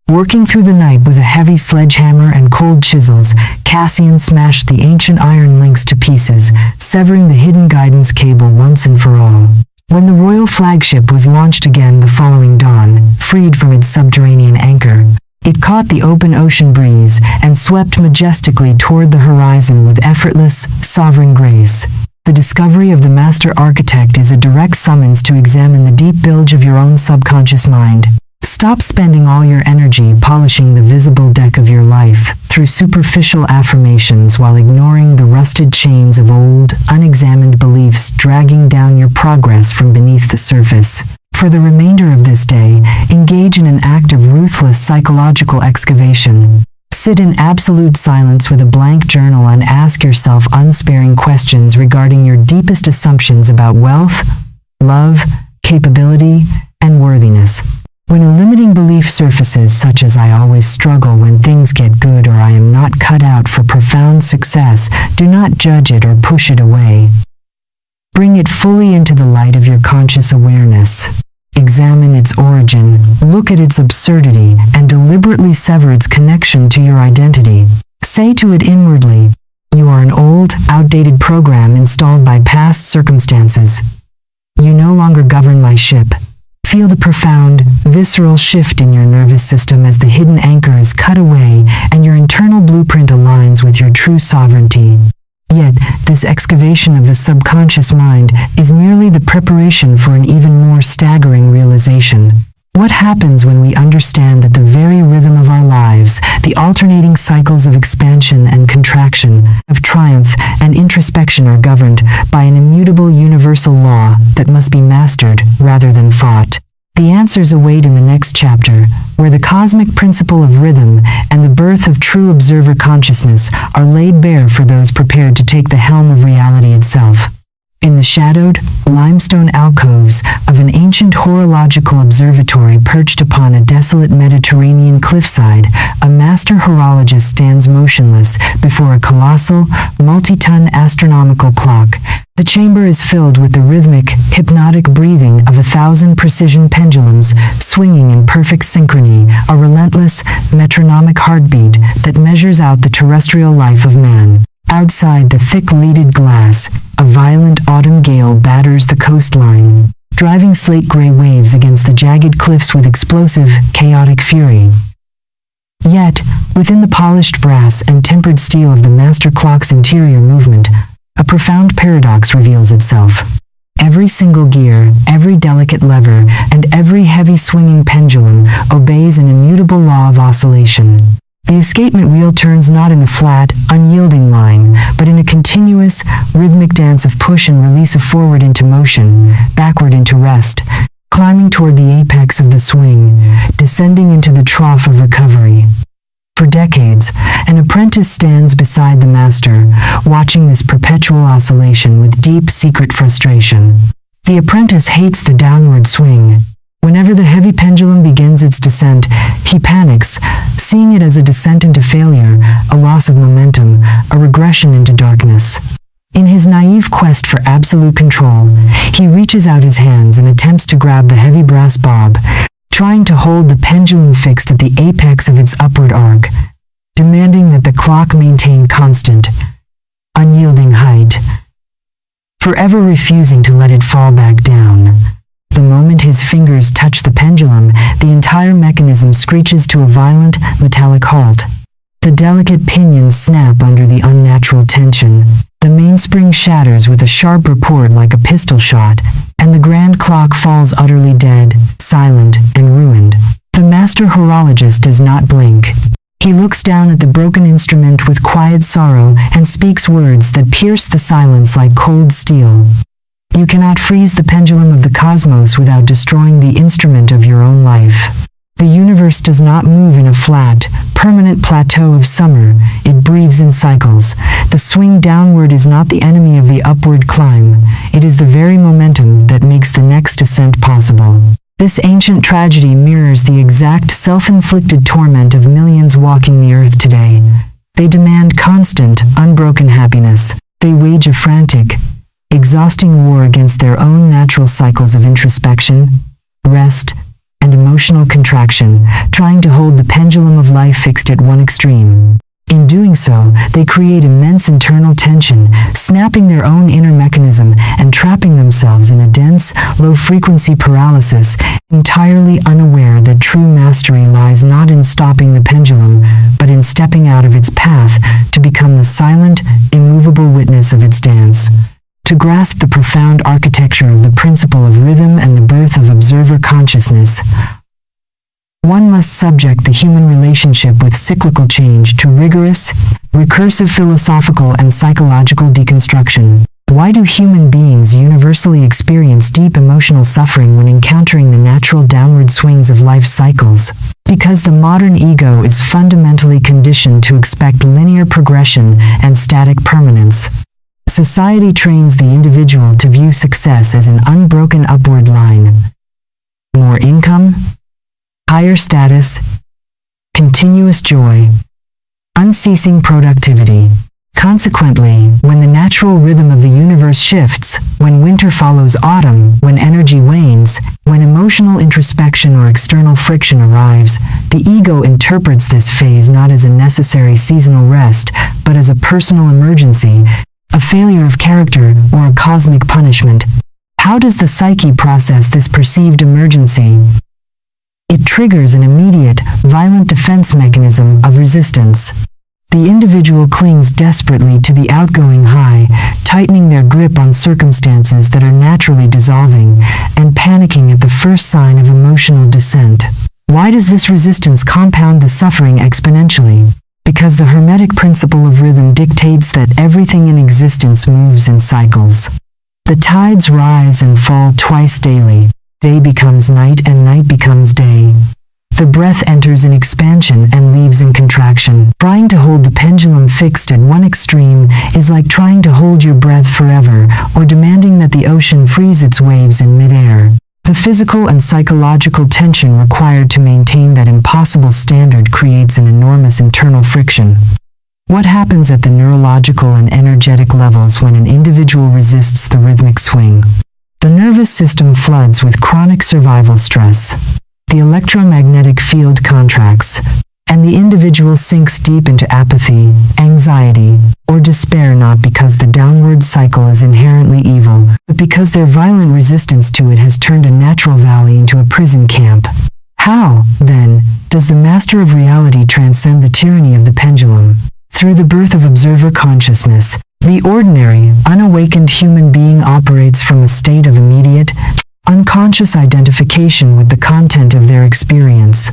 Working through the night with a heavy sledgehammer and cold chisels, Cassian smashed the ancient iron links to pieces, severing the hidden guidance cable once and for all. When the royal flagship was launched again the following dawn, freed from its subterranean anchor, it caught the open ocean breeze and swept majestically toward the horizon with effortless, sovereign grace. The discovery of the master architect is a direct summons to examine the deep bilge of your own subconscious mind. Stop spending all your energy polishing the visible deck of your life through superficial affirmations while ignoring the rusted chains of old, unexamined beliefs dragging down your progress from beneath the surface. For the remainder of this day, engage in an act of ruthless psychological excavation. Sit in absolute silence with a blank journal and ask yourself unsparing questions regarding your deepest assumptions about wealth, love, capability, and worthiness. When a limiting belief surfaces, such as "I always struggle when things get good" or "I am not cut out for profound success," do not judge it or push it away. Bring it fully into the light of your conscious awareness. Examine its origin, look at its absurdity, and deliberately sever its connection to your identity. Say to it inwardly, "You are an old, outdated program installed by past circumstances. You no longer govern my ship." Feel the profound, visceral shift in your nervous system as the hidden anchor is cut away and your internal blueprint aligns with your true sovereignty. Yet, this excavation of the subconscious mind is merely the preparation for an even more staggering realization. What happens when we understand that the very rhythm of our lives, the alternating cycles of expansion and contraction, of triumph and introspection are governed by an immutable universal law that must be mastered rather than fought? The answers await in the next chapter, where the cosmic principle of rhythm and the birth of true observer consciousness are laid bare for those prepared to take the helm of reality itself. In the shadowed, limestone alcoves of an ancient horological observatory perched upon a desolate Mediterranean cliffside, a master horologist stands motionless before a colossal, multi-ton astronomical clock. The chamber is filled with the rhythmic, hypnotic breathing of 1,000 precision pendulums swinging in perfect synchrony, a relentless, metronomic heartbeat that measures out the terrestrial life of man. Outside the thick leaded glass, a violent autumn gale batters the coastline, driving slate-gray waves against the jagged cliffs with explosive, chaotic fury. Yet, within the polished brass and tempered steel of the master clock's interior movement, a profound paradox reveals itself. Every single gear, every delicate lever, and every heavy swinging pendulum obeys an immutable law of oscillation. The escapement wheel turns not in a flat, unyielding line, but in a continuous, rhythmic dance of push and release, of forward into motion, backward into rest, climbing toward the apex of the swing, descending into the trough of recovery. For decades, an apprentice stands beside the master, watching this perpetual oscillation with deep, secret frustration. The apprentice hates the downward swing. Whenever the heavy pendulum begins its descent, he panics, seeing it as a descent into failure, a loss of momentum, a regression into darkness. In his naive quest for absolute control, he reaches out his hands and attempts to grab the heavy brass bob, trying to hold the pendulum fixed at the apex of its upward arc, demanding that the clock maintain constant, unyielding height, forever refusing to let it fall back down. The moment his fingers touch the pendulum, the entire mechanism screeches to a violent, metallic halt. The delicate pinions snap under the unnatural tension. The mainspring shatters with a sharp report like a pistol shot, and the grand clock falls utterly dead, silent, and ruined. The master horologist does not blink. He looks down at the broken instrument with quiet sorrow and speaks words that pierce the silence like cold steel. You cannot freeze the pendulum of the cosmos without destroying the instrument of your own life. The universe does not move in a flat, permanent plateau of summer. It breathes in cycles. The swing downward is not the enemy of the upward climb. It is the very momentum that makes the next descent possible. This ancient tragedy mirrors the exact self-inflicted torment of millions walking the earth today. They demand constant, unbroken happiness. They wage a frantic, exhausting war against their own natural cycles of introspection, rest, and emotional contraction, trying to hold the pendulum of life fixed at one extreme. In doing so, they create immense internal tension, snapping their own inner mechanism and trapping themselves in a dense, low-frequency paralysis, entirely unaware that true mastery lies not in stopping the pendulum, but in stepping out of its path to become the silent, immovable witness of its dance. To grasp the profound architecture of the principle of rhythm and the birth of observer consciousness, one must subject the human relationship with cyclical change to rigorous, recursive philosophical and psychological deconstruction. Why do human beings universally experience deep emotional suffering when encountering the natural downward swings of life cycles? Because the modern ego is fundamentally conditioned to expect linear progression and static permanence. Society trains the individual to view success as an unbroken upward line. More income, higher status, continuous joy, unceasing productivity. Consequently, when the natural rhythm of the universe shifts, when winter follows autumn, when energy wanes, when emotional introspection or external friction arrives, the ego interprets this phase not as a necessary seasonal rest, but as a personal emergency, a failure of character, or a cosmic punishment. How does the psyche process this perceived emergency? It triggers an immediate, violent defense mechanism of resistance. The individual clings desperately to the outgoing high, tightening their grip on circumstances that are naturally dissolving, and panicking at the first sign of emotional descent. Why does this resistance compound the suffering exponentially? Because the Hermetic principle of rhythm dictates that everything in existence moves in cycles. The tides rise and fall twice daily. Day becomes night and night becomes day. The breath enters in expansion and leaves in contraction. Trying to hold the pendulum fixed at one extreme is like trying to hold your breath forever, or demanding that the ocean freeze its waves in midair. The physical and psychological tension required to maintain that impossible standard creates an enormous internal friction. What happens at the neurological and energetic levels when an individual resists the rhythmic swing? The nervous system floods with chronic survival stress. The electromagnetic field contracts, and the individual sinks deep into apathy, anxiety, or despair, not because the downward cycle is inherently evil, but because their violent resistance to it has turned a natural valley into a prison camp. How, then, does the master of reality transcend the tyranny of the pendulum? Through the birth of observer consciousness, the ordinary, unawakened human being operates from a state of immediate, unconscious identification with the content of their experience.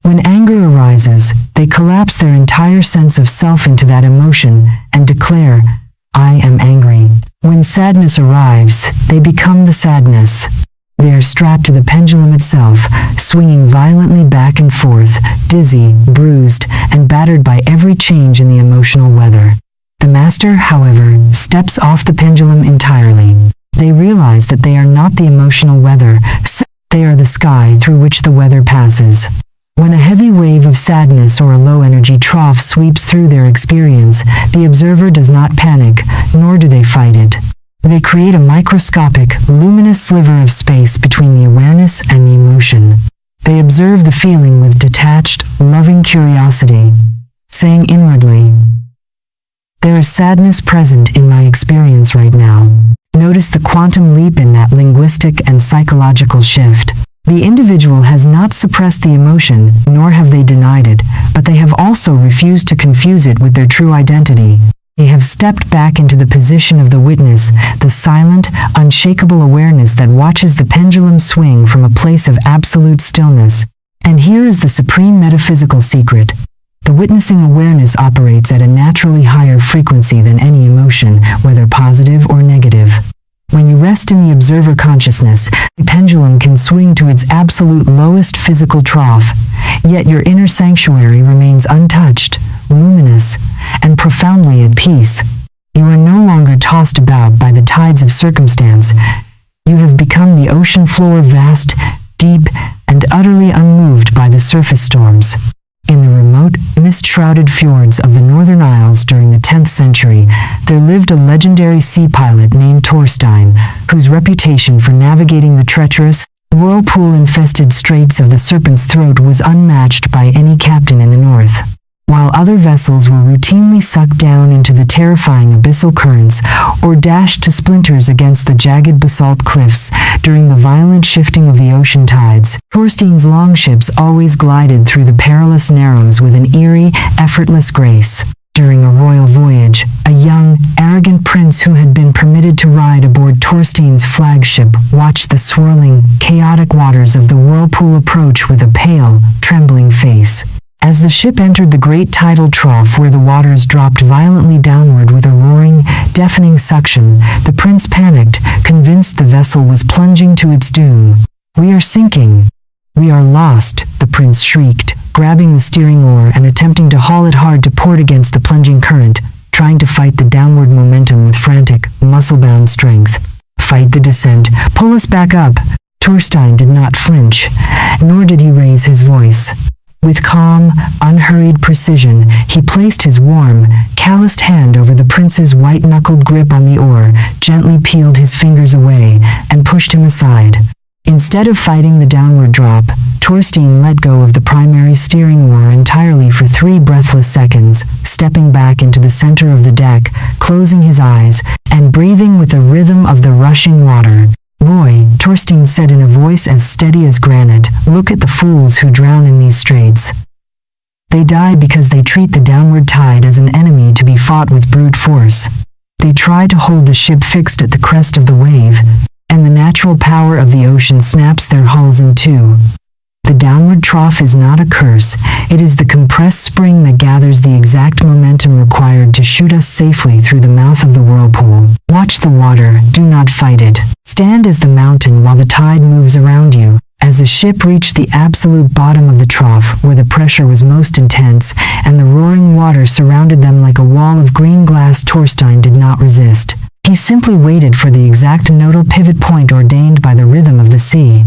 When anger arises, they collapse their entire sense of self into that emotion and declare, "I am angry." When sadness arrives, they become the sadness. They are strapped to the pendulum itself, swinging violently back and forth, dizzy, bruised, and battered by every change in the emotional weather. The master, however, steps off the pendulum entirely. They realize that they are not the emotional weather, they are the sky through which the weather passes. When a heavy wave of sadness or a low-energy trough sweeps through their experience, the observer does not panic, nor do they fight it. They create a microscopic, luminous sliver of space between the awareness and the emotion. They observe the feeling with detached, loving curiosity, saying inwardly, "There is sadness present in my experience right now." Notice the quantum leap in that linguistic and psychological shift. The individual has not suppressed the emotion, nor have they denied it, but they have also refused to confuse it with their true identity. They have stepped back into the position of the witness, the silent, unshakable awareness that watches the pendulum swing from a place of absolute stillness. And here is the supreme metaphysical secret. The witnessing awareness operates at a naturally higher frequency than any emotion, whether positive or negative. When you rest in the observer consciousness, the pendulum can swing to its absolute lowest physical trough, yet your inner sanctuary remains untouched, luminous, and profoundly at peace. You are no longer tossed about by the tides of circumstance. You have become the ocean floor, vast, deep, and utterly unmoved by the surface storms. In the remote, mist-shrouded fjords of the Northern Isles during the 10th century, there lived a legendary sea pilot named Thorstein, whose reputation for navigating the treacherous, whirlpool-infested straits of the Serpent's Throat was unmatched by any captain in the north. While other vessels were routinely sucked down into the terrifying abyssal currents or dashed to splinters against the jagged basalt cliffs during the violent shifting of the ocean tides, Thorstein's longships always glided through the perilous narrows with an eerie, effortless grace. During a royal voyage, a young, arrogant prince who had been permitted to ride aboard Thorstein's flagship watched the swirling, chaotic waters of the whirlpool approach with a pale, trembling face. As the ship entered the great tidal trough where the waters dropped violently downward with a roaring, deafening suction, the prince panicked, convinced the vessel was plunging to its doom. "We are sinking. We are lost," the prince shrieked, grabbing the steering oar and attempting to haul it hard to port against the plunging current, trying to fight the downward momentum with frantic, muscle-bound strength. "Fight the descent. Pull us back up." Thorstein did not flinch, nor did he raise his voice. With calm, unhurried precision, he placed his warm, calloused hand over the prince's white-knuckled grip on the oar, gently peeled his fingers away, and pushed him aside. Instead of fighting the downward drop, Thorstein let go of the primary steering oar entirely for 3 breathless seconds, stepping back into the center of the deck, closing his eyes, and breathing with the rhythm of the rushing water. "Boy," Thorstein said in a voice as steady as granite, "look at the fools who drown in these straits. They die because they treat the downward tide as an enemy to be fought with brute force. They try to hold the ship fixed at the crest of the wave, and the natural power of the ocean snaps their hulls in two. The downward trough is not a curse, it is the compressed spring that gathers the exact momentum required to shoot us safely through the mouth of the whirlpool. Watch the water, do not fight it. Stand as the mountain while the tide moves around you. As the ship reached the absolute bottom of the trough, where the pressure was most intense, and the roaring water surrounded them like a wall of green glass, Torstein did not resist. He simply waited for the exact nodal pivot point ordained by the rhythm of the sea.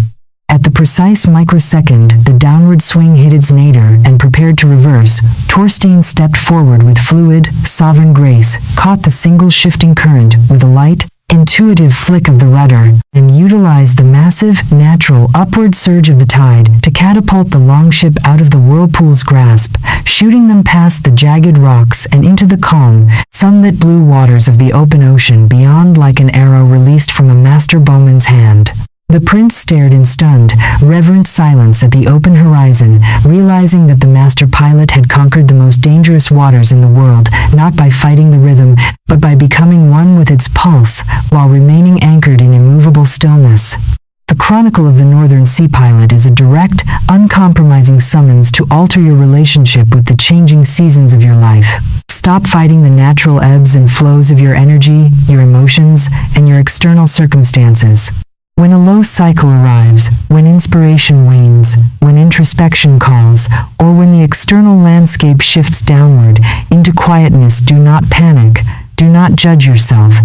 At the precise microsecond the downward swing hit its nadir and prepared to reverse, Torstein stepped forward with fluid, sovereign grace, caught the single shifting current with a light, intuitive flick of the rudder, and utilized the massive, natural, upward surge of the tide to catapult the longship out of the whirlpool's grasp, shooting them past the jagged rocks and into the calm, sunlit blue waters of the open ocean beyond like an arrow released from a master bowman's hand. The prince stared in stunned, reverent silence at the open horizon, realizing that the master pilot had conquered the most dangerous waters in the world, not by fighting the rhythm, but by becoming one with its pulse, while remaining anchored in immovable stillness. The Chronicle of the Northern Sea Pilot is a direct, uncompromising summons to alter your relationship with the changing seasons of your life. Stop fighting the natural ebbs and flows of your energy, your emotions, and your external circumstances. When a low cycle arrives, when inspiration wanes, when introspection calls, or when the external landscape shifts downward into quietness, do not panic, do not judge yourself,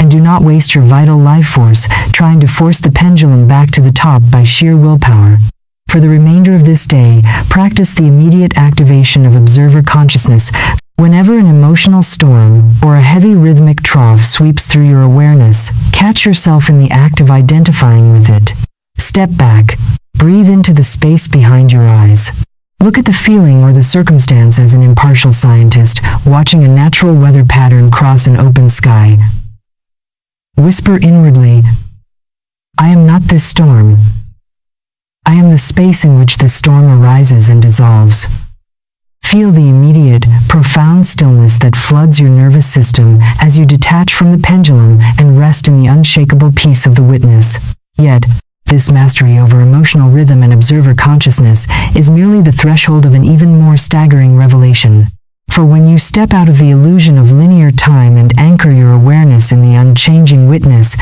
and do not waste your vital life force trying to force the pendulum back to the top by sheer willpower. For the remainder of this day, practice the immediate activation of observer consciousness. Whenever an emotional storm or a heavy rhythmic trough sweeps through your awareness, catch yourself in the act of identifying with it. Step back, breathe into the space behind your eyes. Look at the feeling or the circumstance as an impartial scientist, watching a natural weather pattern cross an open sky. Whisper inwardly, "I am not this storm. I am the space in which this storm arises and dissolves." Feel the immediate, profound stillness that floods your nervous system as you detach from the pendulum and rest in the unshakable peace of the witness. Yet, this mastery over emotional rhythm and observer consciousness is merely the threshold of an even more staggering revelation. For when you step out of the illusion of linear time and anchor your awareness in the unchanging witness,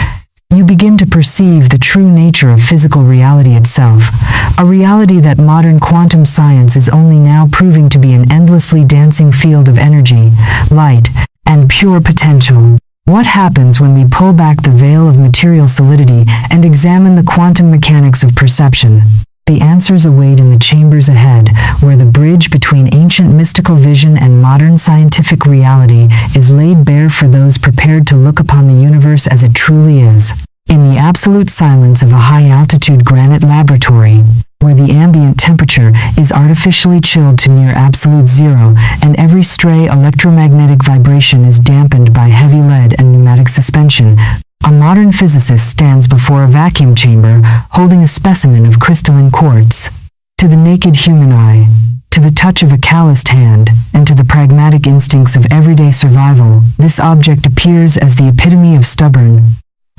you begin to perceive the true nature of physical reality itself, a reality that modern quantum science is only now proving to be an endlessly dancing field of energy, light, and pure potential. What happens when we pull back the veil of material solidity and examine the quantum mechanics of perception? The answers await in the chambers ahead, where the bridge between ancient mystical vision and modern scientific reality is laid bare for those prepared to look upon the universe as it truly is. In the absolute silence of a high-altitude granite laboratory, where the ambient temperature is artificially chilled to near absolute zero and every stray electromagnetic vibration is dampened by heavy lead and pneumatic suspension, a modern physicist stands before a vacuum chamber holding a specimen of crystalline quartz. To the naked human eye, to the touch of a calloused hand, and to the pragmatic instincts of everyday survival, this object appears as the epitome of stubborn,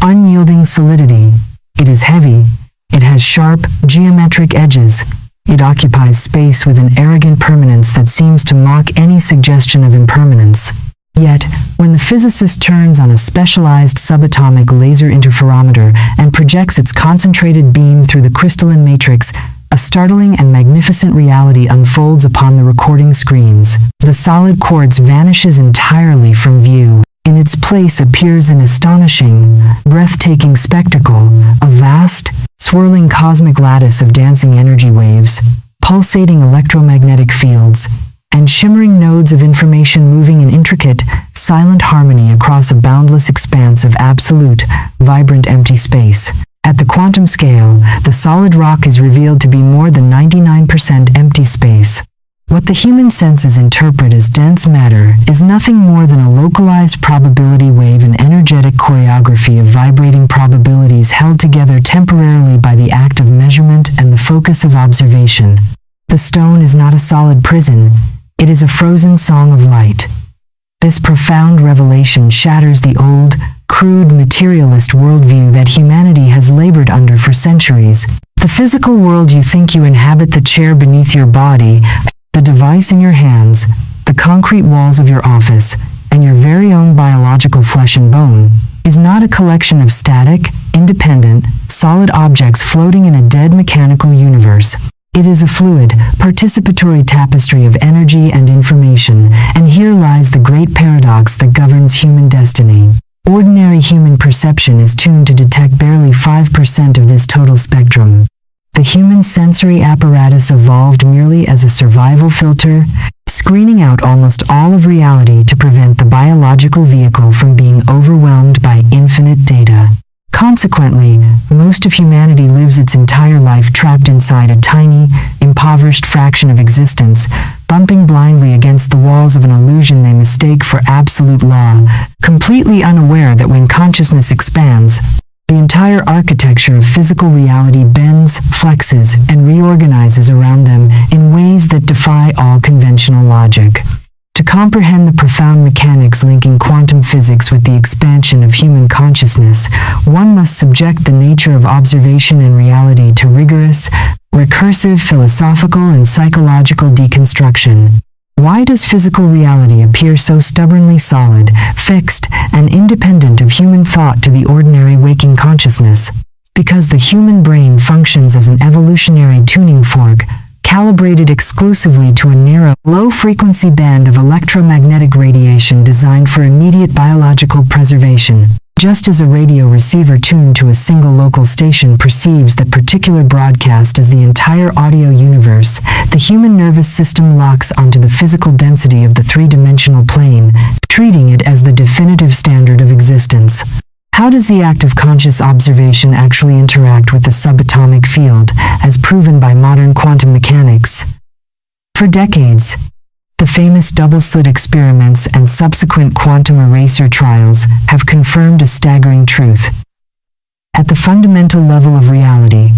unyielding solidity. It is heavy. It has sharp, geometric edges. It occupies space with an arrogant permanence that seems to mock any suggestion of impermanence. Yet, when the physicist turns on a specialized subatomic laser interferometer and projects its concentrated beam through the crystalline matrix, a startling and magnificent reality unfolds upon the recording screens. The solid quartz vanishes entirely from view. In its place appears an astonishing, breathtaking spectacle, a vast, swirling cosmic lattice of dancing energy waves, pulsating electromagnetic fields, and shimmering nodes of information moving in intricate, silent harmony across a boundless expanse of absolute, vibrant empty space. At the quantum scale, the solid rock is revealed to be more than 99% empty space. What the human senses interpret as dense matter is nothing more than a localized probability wave, an energetic choreography of vibrating probabilities held together temporarily by the act of measurement and the focus of observation. The The stone is not a solid prison, it is a frozen song of light. This profound revelation shatters the old, crude materialist worldview that humanity has labored under for centuries. The physical world you think you inhabit, the chair beneath your body, the device in your hands, the concrete walls of your office, and your very own biological flesh and bone, is not a collection of static, independent, solid objects floating in a dead mechanical universe. It is a fluid, participatory tapestry of energy and information, and here lies the great paradox that governs human destiny. Ordinary human perception is tuned to detect barely 5% of this total spectrum. The human sensory apparatus evolved merely as a survival filter, screening out almost all of reality to prevent the biological vehicle from being overwhelmed by infinite data. Consequently, most of humanity lives its entire life trapped inside a tiny, impoverished fraction of existence, bumping blindly against the walls of an illusion they mistake for absolute law, completely unaware that when consciousness expands, the entire architecture of physical reality bends, flexes, and reorganizes around them in ways that defy all conventional logic. To comprehend the profound mechanics linking quantum physics with the expansion of human consciousness, one must subject the nature of observation and reality to rigorous, recursive philosophical and psychological deconstruction. Why does physical reality appear so stubbornly solid, fixed, and independent of human thought to the ordinary waking consciousness? Because the human brain functions as an evolutionary tuning fork, calibrated exclusively to a narrow, low-frequency band of electromagnetic radiation designed for immediate biological preservation. Just as a radio receiver tuned to a single local station perceives that particular broadcast as the entire audio universe, the human nervous system locks onto the physical density of the three-dimensional plane, treating it as the definitive standard of existence. How does the act of conscious observation actually interact with the subatomic field, as proven by modern quantum mechanics? For decades, the famous double-slit experiments and subsequent quantum eraser trials have confirmed a staggering truth. At the fundamental level of reality,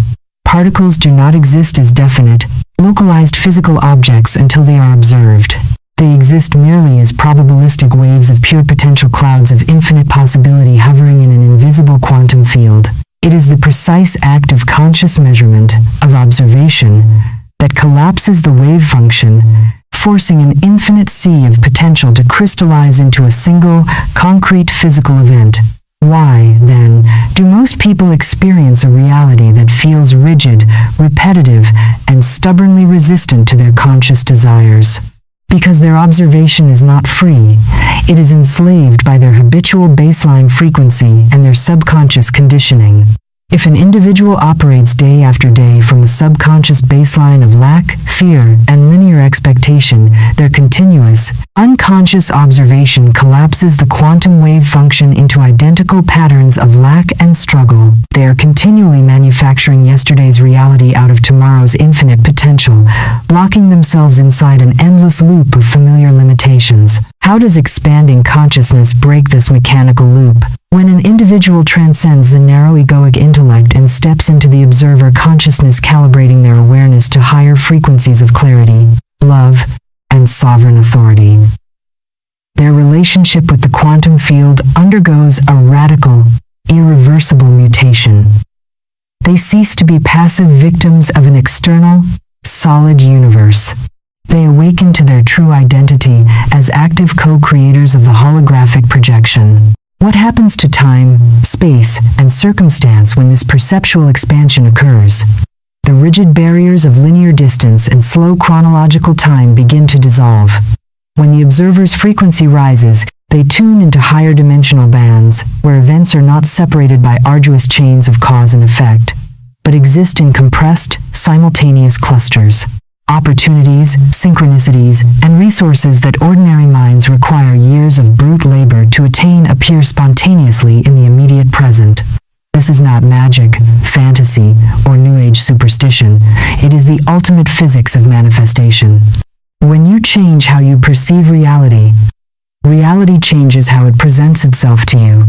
particles do not exist as definite, localized physical objects until they are observed. They exist merely as probabilistic waves of pure potential clouds of infinite possibility hovering in an invisible quantum field. It is the precise act of conscious measurement, of observation, that collapses the wave function, forcing an infinite sea of potential to crystallize into a single, concrete physical event. Why, then, do most people experience a reality that feels rigid, repetitive, and stubbornly resistant to their conscious desires? Because their observation is not free, it is enslaved by their habitual baseline frequency and their subconscious conditioning. If an individual operates day after day from a subconscious baseline of lack, fear, and linear expectation, their continuous, unconscious observation collapses the quantum wave function into identical patterns of lack and struggle. They are continually manufacturing yesterday's reality out of tomorrow's infinite potential, locking themselves inside an endless loop of familiar limitations. How does expanding consciousness break this mechanical loop? When an individual transcends the narrow egoic intellect and steps into the observer consciousness, calibrating their awareness to higher frequencies of clarity, love, and sovereign authority, their relationship with the quantum field undergoes a radical, irreversible mutation. They cease to be passive victims of an external, solid universe. They awaken to their true identity as active co-creators of the holographic projection. What happens to time, space, and circumstance when this perceptual expansion occurs? The rigid barriers of linear distance and slow chronological time begin to dissolve. When the observer's frequency rises, they tune into higher dimensional bands, where events are not separated by arduous chains of cause and effect, but exist in compressed, simultaneous clusters. Opportunities, synchronicities, and resources that ordinary minds require years of brute labor to attain appear spontaneously in the immediate present. This is not magic, fantasy, or New Age superstition. It is the ultimate physics of manifestation. When you change how you perceive reality, reality changes how it presents itself to you.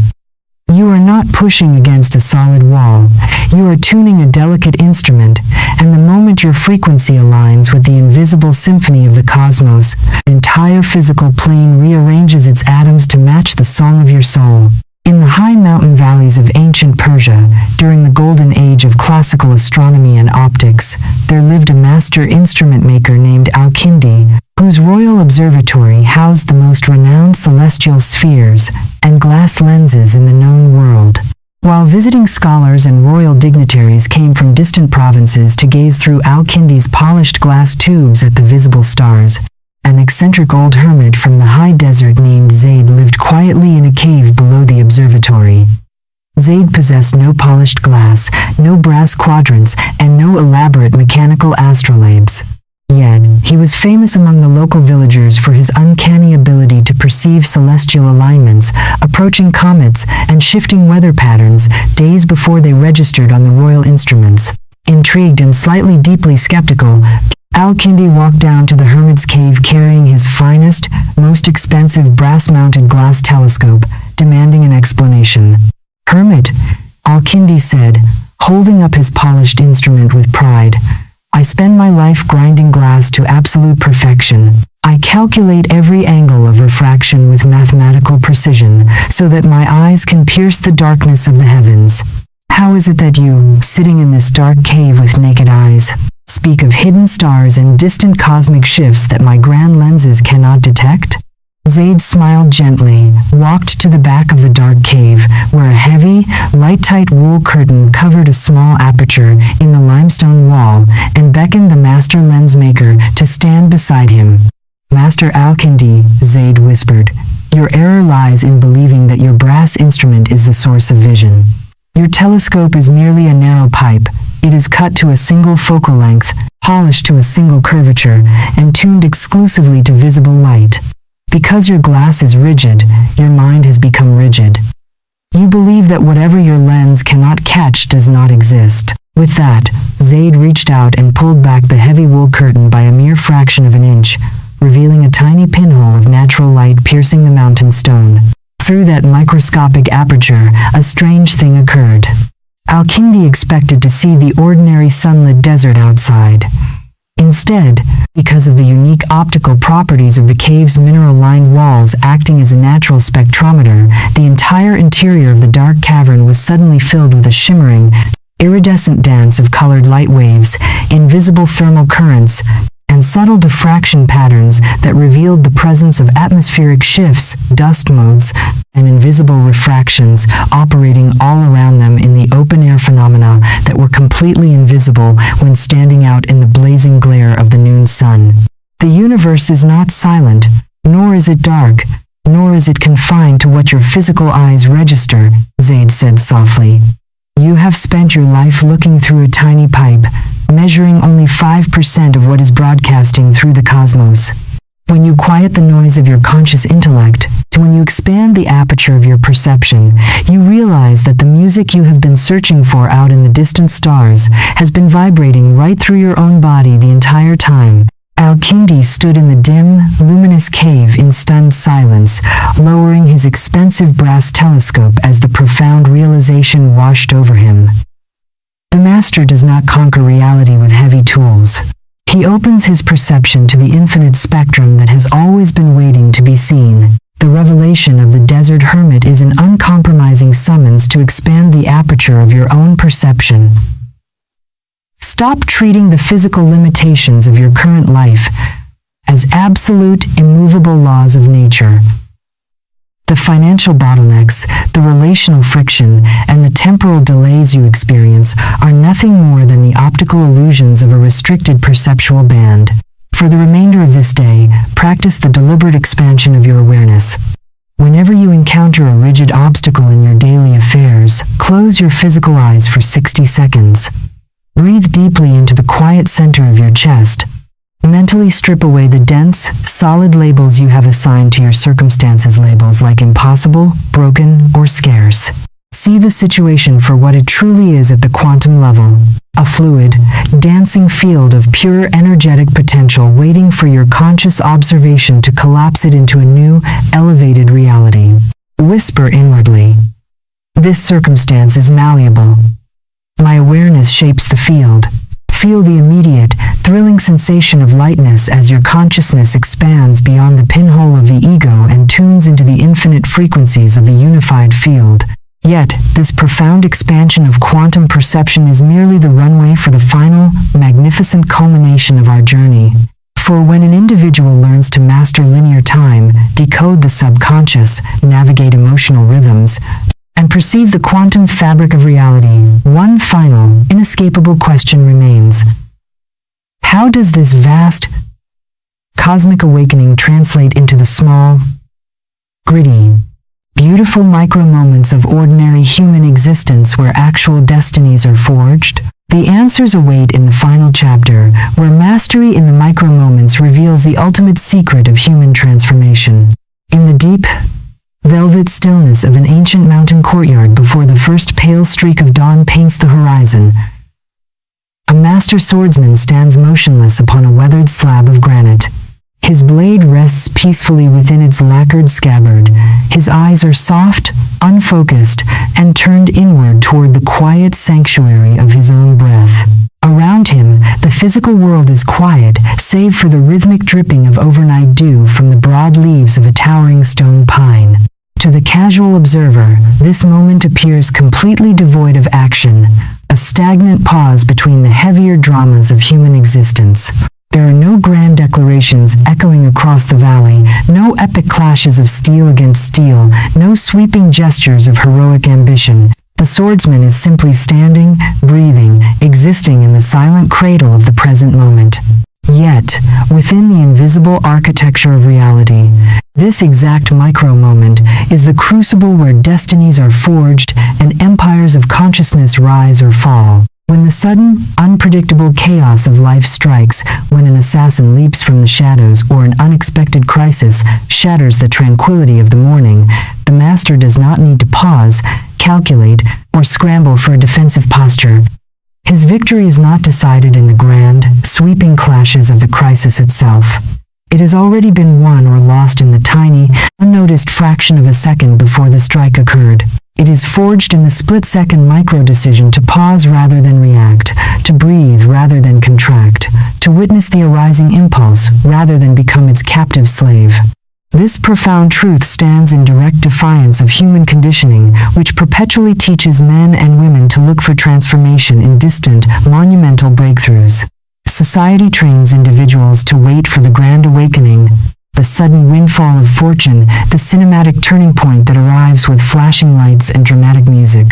You are not pushing against a solid wall. You are tuning a delicate instrument, and the moment your frequency aligns with the invisible symphony of the cosmos, the entire physical plane rearranges its atoms to match the song of your soul. In the high mountain valleys of ancient Persia, during the golden age of classical astronomy and optics, there lived a master instrument maker named Al-Kindi, whose royal observatory housed the most renowned celestial spheres and glass lenses in the known world. While visiting scholars and royal dignitaries came from distant provinces to gaze through Al-Kindi's polished glass tubes at the visible stars, an eccentric old hermit from the high desert named Zaid lived quietly in a cave below the observatory. Zaid possessed no polished glass, no brass quadrants, and no elaborate mechanical astrolabes. Yet, he was famous among the local villagers for his uncanny ability to perceive celestial alignments, approaching comets, and shifting weather patterns days before they registered on the royal instruments. Intrigued and slightly deeply skeptical, Al-Kindi walked down to the hermit's cave carrying his finest, most expensive brass-mounted glass telescope, demanding an explanation. "Hermit," Al-Kindi said, holding up his polished instrument with pride, "I spend my life grinding glass to absolute perfection. I calculate every angle of refraction with mathematical precision, so that my eyes can pierce the darkness of the heavens. How is it that you, sitting in this dark cave with naked eyes, speak of hidden stars and distant cosmic shifts that my grand lenses cannot detect?" Zaid smiled gently, walked to the back of the dark cave, where a heavy, light-tight wool curtain covered a small aperture in the limestone wall, and beckoned the master lens maker to stand beside him. "Master Al-Kindi," Zaid whispered, "your error lies in believing that your brass instrument is the source of vision. Your telescope is merely a narrow pipe. It is cut to a single focal length, polished to a single curvature, and tuned exclusively to visible light. Because your glass is rigid, your mind has become rigid. You believe that whatever your lens cannot catch does not exist." With that, Zaid reached out and pulled back the heavy wool curtain by a mere fraction of an inch, revealing a tiny pinhole of natural light piercing the mountain stone. Through that microscopic aperture, a strange thing occurred. Al-Kindi expected to see the ordinary sunlit desert outside. Instead, because of the unique optical properties of the cave's mineral-lined walls acting as a natural spectrometer, the entire interior of the dark cavern was suddenly filled with a shimmering, iridescent dance of colored light waves, invisible thermal currents, and subtle diffraction patterns that revealed the presence of atmospheric shifts, dust motes, and invisible refractions operating all around them in the open-air phenomena that were completely invisible when standing out in the blazing glare of the noon sun. "The universe is not silent, nor is it dark, nor is it confined to what your physical eyes register," Zaid said softly. "You have spent your life looking through a tiny pipe, measuring only 5% of what is broadcasting through the cosmos. When you quiet the noise of your conscious intellect, when you expand the aperture of your perception, you realize that the music you have been searching for out in the distant stars has been vibrating right through your own body the entire time." Al-Kindi stood in the dim, luminous cave in stunned silence, lowering his expensive brass telescope as the profound realization washed over him. The master does not conquer reality with heavy tools. He opens his perception to the infinite spectrum that has always been waiting to be seen. The revelation of the desert hermit is an uncompromising summons to expand the aperture of your own perception. Stop treating the physical limitations of your current life as absolute, immovable laws of nature. The financial bottlenecks, the relational friction, and the temporal delays you experience are nothing more than the optical illusions of a restricted perceptual band. For the remainder of this day, practice the deliberate expansion of your awareness. Whenever you encounter a rigid obstacle in your daily affairs, close your physical eyes for 60 seconds. Breathe deeply into the quiet center of your chest. Mentally strip away the dense, solid labels you have assigned to your circumstances, labels like impossible, broken, or scarce. See the situation for what it truly is at the quantum level, a fluid, dancing field of pure energetic potential waiting for your conscious observation to collapse it into a new, elevated reality. Whisper inwardly, This circumstance is malleable. My awareness shapes the field. Feel the immediate, thrilling sensation of lightness as your consciousness expands beyond the pinhole of the ego and tunes into the infinite frequencies of the unified field. Yet, this profound expansion of quantum perception is merely the runway for the final, magnificent culmination of our journey. For when an individual learns to master linear time, decode the subconscious, navigate emotional rhythms, and perceive the quantum fabric of reality, one final, inescapable question remains. How does this vast, cosmic awakening translate into the small, gritty, beautiful micro-moments of ordinary human existence where actual destinies are forged? The answers await in the final chapter, where mastery in the micro-moments reveals the ultimate secret of human transformation. In the deep, velvet stillness of an ancient mountain courtyard before the first pale streak of dawn paints the horizon, a master swordsman stands motionless upon a weathered slab of granite. His blade rests peacefully within its lacquered scabbard. His eyes are soft, unfocused, and turned inward toward the quiet sanctuary of his own breath. Around him, the physical world is quiet, save for the rhythmic dripping of overnight dew from the broad leaves of a towering stone pine. To the casual observer, this moment appears completely devoid of action, a stagnant pause between the heavier dramas of human existence. There are no grand declarations echoing across the valley, no epic clashes of steel against steel, no sweeping gestures of heroic ambition. The swordsman is simply standing, breathing, existing in the silent cradle of the present moment. Yet, within the invisible architecture of reality, this exact micro-moment is the crucible where destinies are forged and empires of consciousness rise or fall. When the sudden, unpredictable chaos of life strikes, when an assassin leaps from the shadows or an unexpected crisis shatters the tranquility of the morning, the master does not need to pause, calculate, or scramble for a defensive posture. His victory is not decided in the grand, sweeping clashes of the crisis itself. It has already been won or lost in the tiny, unnoticed fraction of a second before the strike occurred. It is forged in the split-second micro-decision to pause rather than react, to breathe rather than contract, to witness the arising impulse rather than become its captive slave. This profound truth stands in direct defiance of human conditioning, which perpetually teaches men and women to look for transformation in distant, monumental breakthroughs. Society trains individuals to wait for the grand awakening, the sudden windfall of fortune, the cinematic turning point that arrives with flashing lights and dramatic music.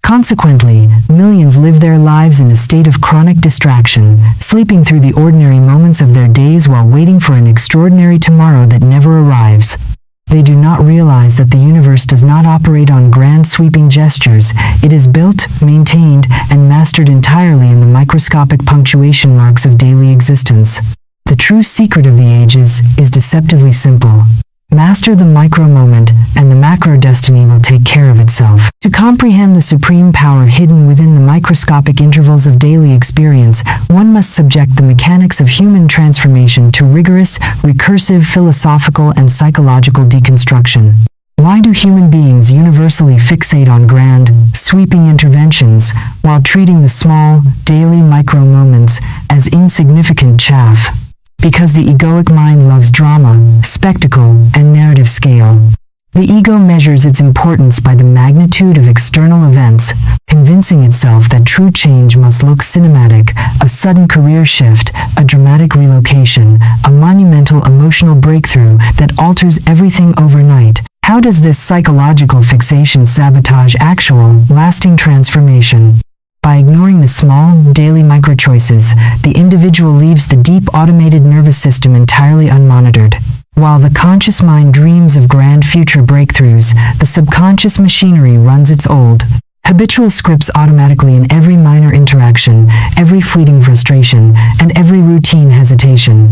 Consequently, millions live their lives in a state of chronic distraction, sleeping through the ordinary moments of their days while waiting for an extraordinary tomorrow that never arrives. They do not realize that the universe does not operate on grand sweeping gestures. It is built, maintained, and mastered entirely in the microscopic punctuation marks of daily existence. The true secret of the ages is deceptively simple. Master the micro-moment, and the macro-destiny will take care of itself. To comprehend the supreme power hidden within the microscopic intervals of daily experience, one must subject the mechanics of human transformation to rigorous, recursive philosophical and psychological deconstruction. Why do human beings universally fixate on grand, sweeping interventions, while treating the small, daily micro-moments as insignificant chaff? Because the egoic mind loves drama, spectacle, and narrative scale. The ego measures its importance by the magnitude of external events, convincing itself that true change must look cinematic, a sudden career shift, a dramatic relocation, a monumental emotional breakthrough that alters everything overnight. How does this psychological fixation sabotage actual, lasting transformation? By ignoring the small, daily microchoices, the individual leaves the deep automated nervous system entirely unmonitored. While the conscious mind dreams of grand future breakthroughs, the subconscious machinery runs its old, habitual scripts automatically in every minor interaction, every fleeting frustration, and every routine hesitation.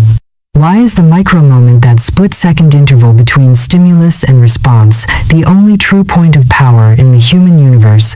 Why is the micro-moment, that split-second interval between stimulus and response, the only true point of power in the human universe?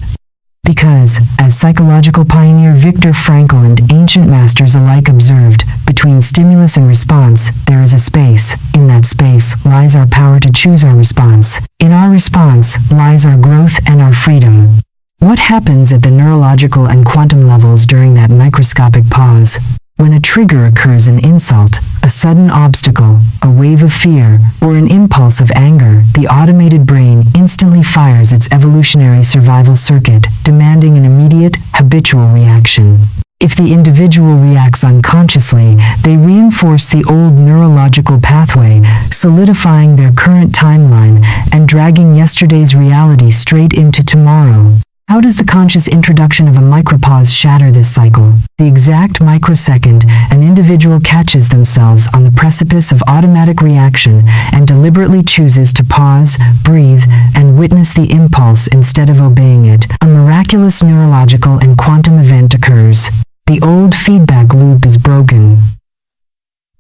Because, as psychological pioneer Viktor Frankl and ancient masters alike observed, between stimulus and response, there is a space. In that space lies our power to choose our response. In our response lies our growth and our freedom. What happens at the neurological and quantum levels during that microscopic pause? When a trigger occurs, an insult, a sudden obstacle, a wave of fear, or an impulse of anger, the automated brain instantly fires its evolutionary survival circuit, demanding an immediate, habitual reaction. If the individual reacts unconsciously, they reinforce the old neurological pathway, solidifying their current timeline and dragging yesterday's reality straight into tomorrow. How does the conscious introduction of a micropause shatter this cycle? The exact microsecond an individual catches themselves on the precipice of automatic reaction and deliberately chooses to pause, breathe, and witness the impulse instead of obeying it, a miraculous neurological and quantum event occurs. The old feedback loop is broken.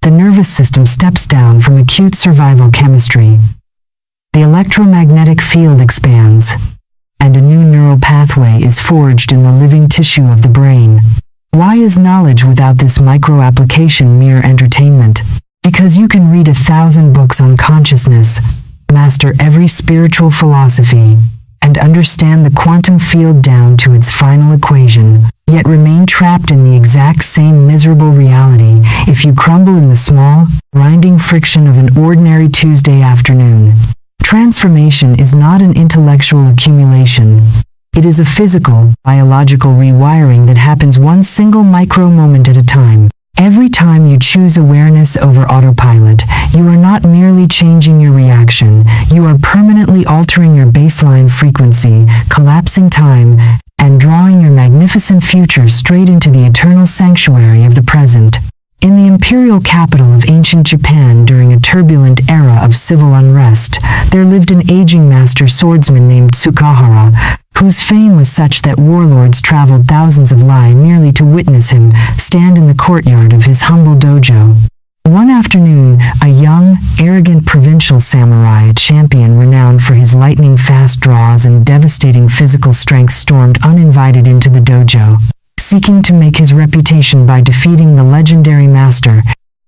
The nervous system steps down from acute survival chemistry. The electromagnetic field expands, and a new neural pathway is forged in the living tissue of the brain. Why is knowledge without this micro-application mere entertainment? Because you can read 1,000 books on consciousness, master every spiritual philosophy, and understand the quantum field down to its final equation, yet remain trapped in the exact same miserable reality if you crumble in the small, grinding friction of an ordinary Tuesday afternoon. Transformation is not an intellectual accumulation. It is a physical, biological rewiring that happens one single micro-moment at a time. Every time you choose awareness over autopilot, you are not merely changing your reaction, you are permanently altering your baseline frequency, collapsing time, and drawing your magnificent future straight into the eternal sanctuary of the present. In the imperial capital of ancient Japan during a turbulent era of civil unrest, there lived an aging master swordsman named Tsukahara, whose fame was such that warlords traveled thousands of li merely to witness him stand in the courtyard of his humble dojo. One afternoon, a young, arrogant provincial samurai champion renowned for his lightning-fast draws and devastating physical strength stormed uninvited into the dojo. Seeking to make his reputation by defeating the legendary master,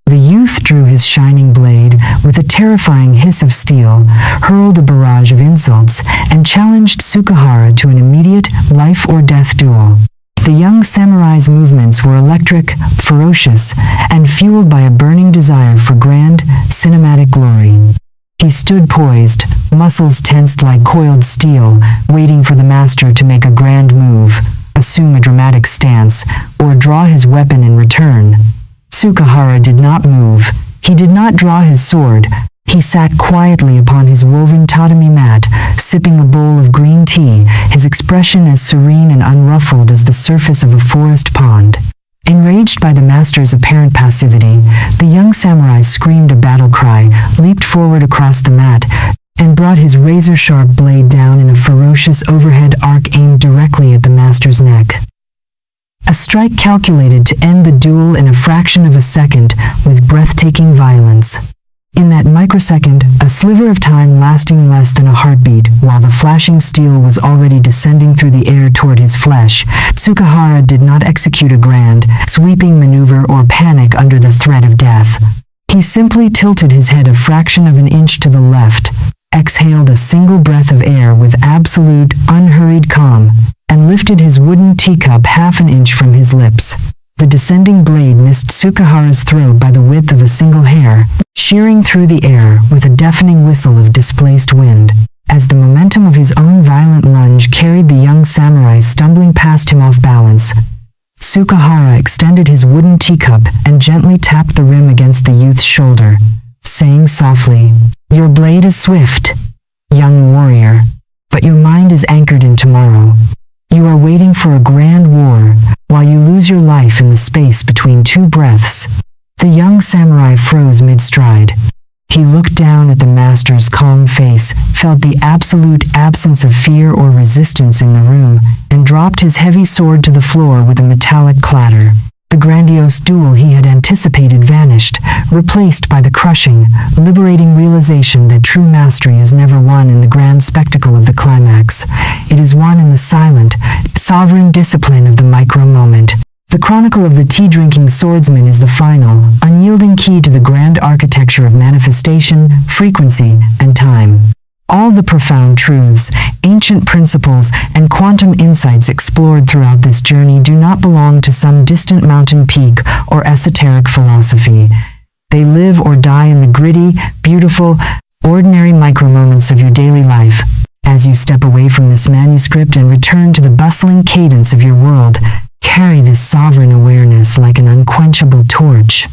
the youth drew his shining blade with a terrifying hiss of steel, hurled a barrage of insults, and challenged Tsukahara to an immediate life-or-death duel. The young samurai's movements were electric, ferocious, and fueled by a burning desire for grand, cinematic glory. He stood poised, muscles tensed like coiled steel, waiting for the master to make a grand move, assume a dramatic stance, or draw his weapon in return. Tsukahara did not move. He did not draw his sword. He sat quietly upon his woven tatami mat, sipping a bowl of green tea, his expression as serene and unruffled as the surface of a forest pond. Enraged by the master's apparent passivity, the young samurai screamed a battle cry, leaped forward across the mat, and brought his razor-sharp blade down in a ferocious overhead arc aimed directly at the master's neck. A strike calculated to end the duel in a fraction of a second with breathtaking violence. In that microsecond, a sliver of time lasting less than a heartbeat, while the flashing steel was already descending through the air toward his flesh, Tsukahara did not execute a grand, sweeping maneuver or panic under the threat of death. He simply tilted his head a fraction of an inch to the left, exhaled a single breath of air with absolute, unhurried calm, and lifted his wooden teacup half an inch from his lips. The descending blade missed Tsukahara's throat by the width of a single hair, shearing through the air with a deafening whistle of displaced wind. As the momentum of his own violent lunge carried the young samurai stumbling past him off balance, Tsukahara extended his wooden teacup and gently tapped the rim against the youth's shoulder, saying softly, "Your blade is swift, young warrior, but your mind is anchored in tomorrow. You are waiting for a grand war, while you lose your life in the space between two breaths." The young samurai froze mid-stride. He looked down at the master's calm face, felt the absolute absence of fear or resistance in the room, and dropped his heavy sword to the floor with a metallic clatter. The grandiose duel he had anticipated vanished, replaced by the crushing, liberating realization that true mastery is never won in the grand spectacle of the climax. It is won in the silent, sovereign discipline of the micro-moment. The Chronicle of the Tea-Drinking Swordsman is the final, unyielding key to the grand architecture of manifestation, frequency, and time. All the profound truths, ancient principles, and quantum insights explored throughout this journey do not belong to some distant mountain peak or esoteric philosophy. They live or die in the gritty, beautiful, ordinary micromoments of your daily life. As you step away from this manuscript and return to the bustling cadence of your world, carry this sovereign awareness like an unquenchable torch.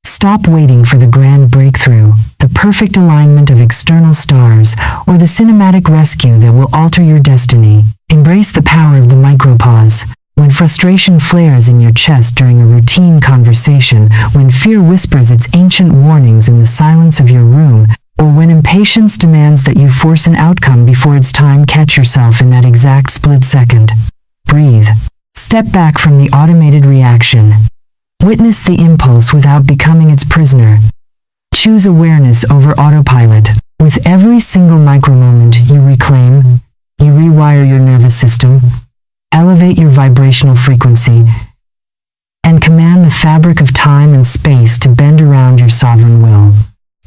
Stop waiting for the grand breakthrough, the perfect alignment of external stars, or the cinematic rescue that will alter your destiny. Embrace the power of the micropause. When frustration flares in your chest during a routine conversation, when fear whispers its ancient warnings in the silence of your room, or when impatience demands that you force an outcome before it's time, catch yourself in that exact split second. Breathe. Step back from the automated reaction. Witness the impulse without becoming its prisoner. Choose awareness over autopilot. With every single micromoment you reclaim, you rewire your nervous system, elevate your vibrational frequency, and command the fabric of time and space to bend around your sovereign will.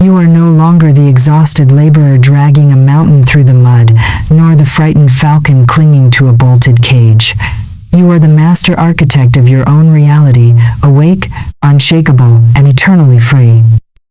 You are no longer the exhausted laborer dragging a mountain through the mud, nor the frightened falcon clinging to a bolted cage. You are the master architect of your own reality, awake, unshakable, and eternally free.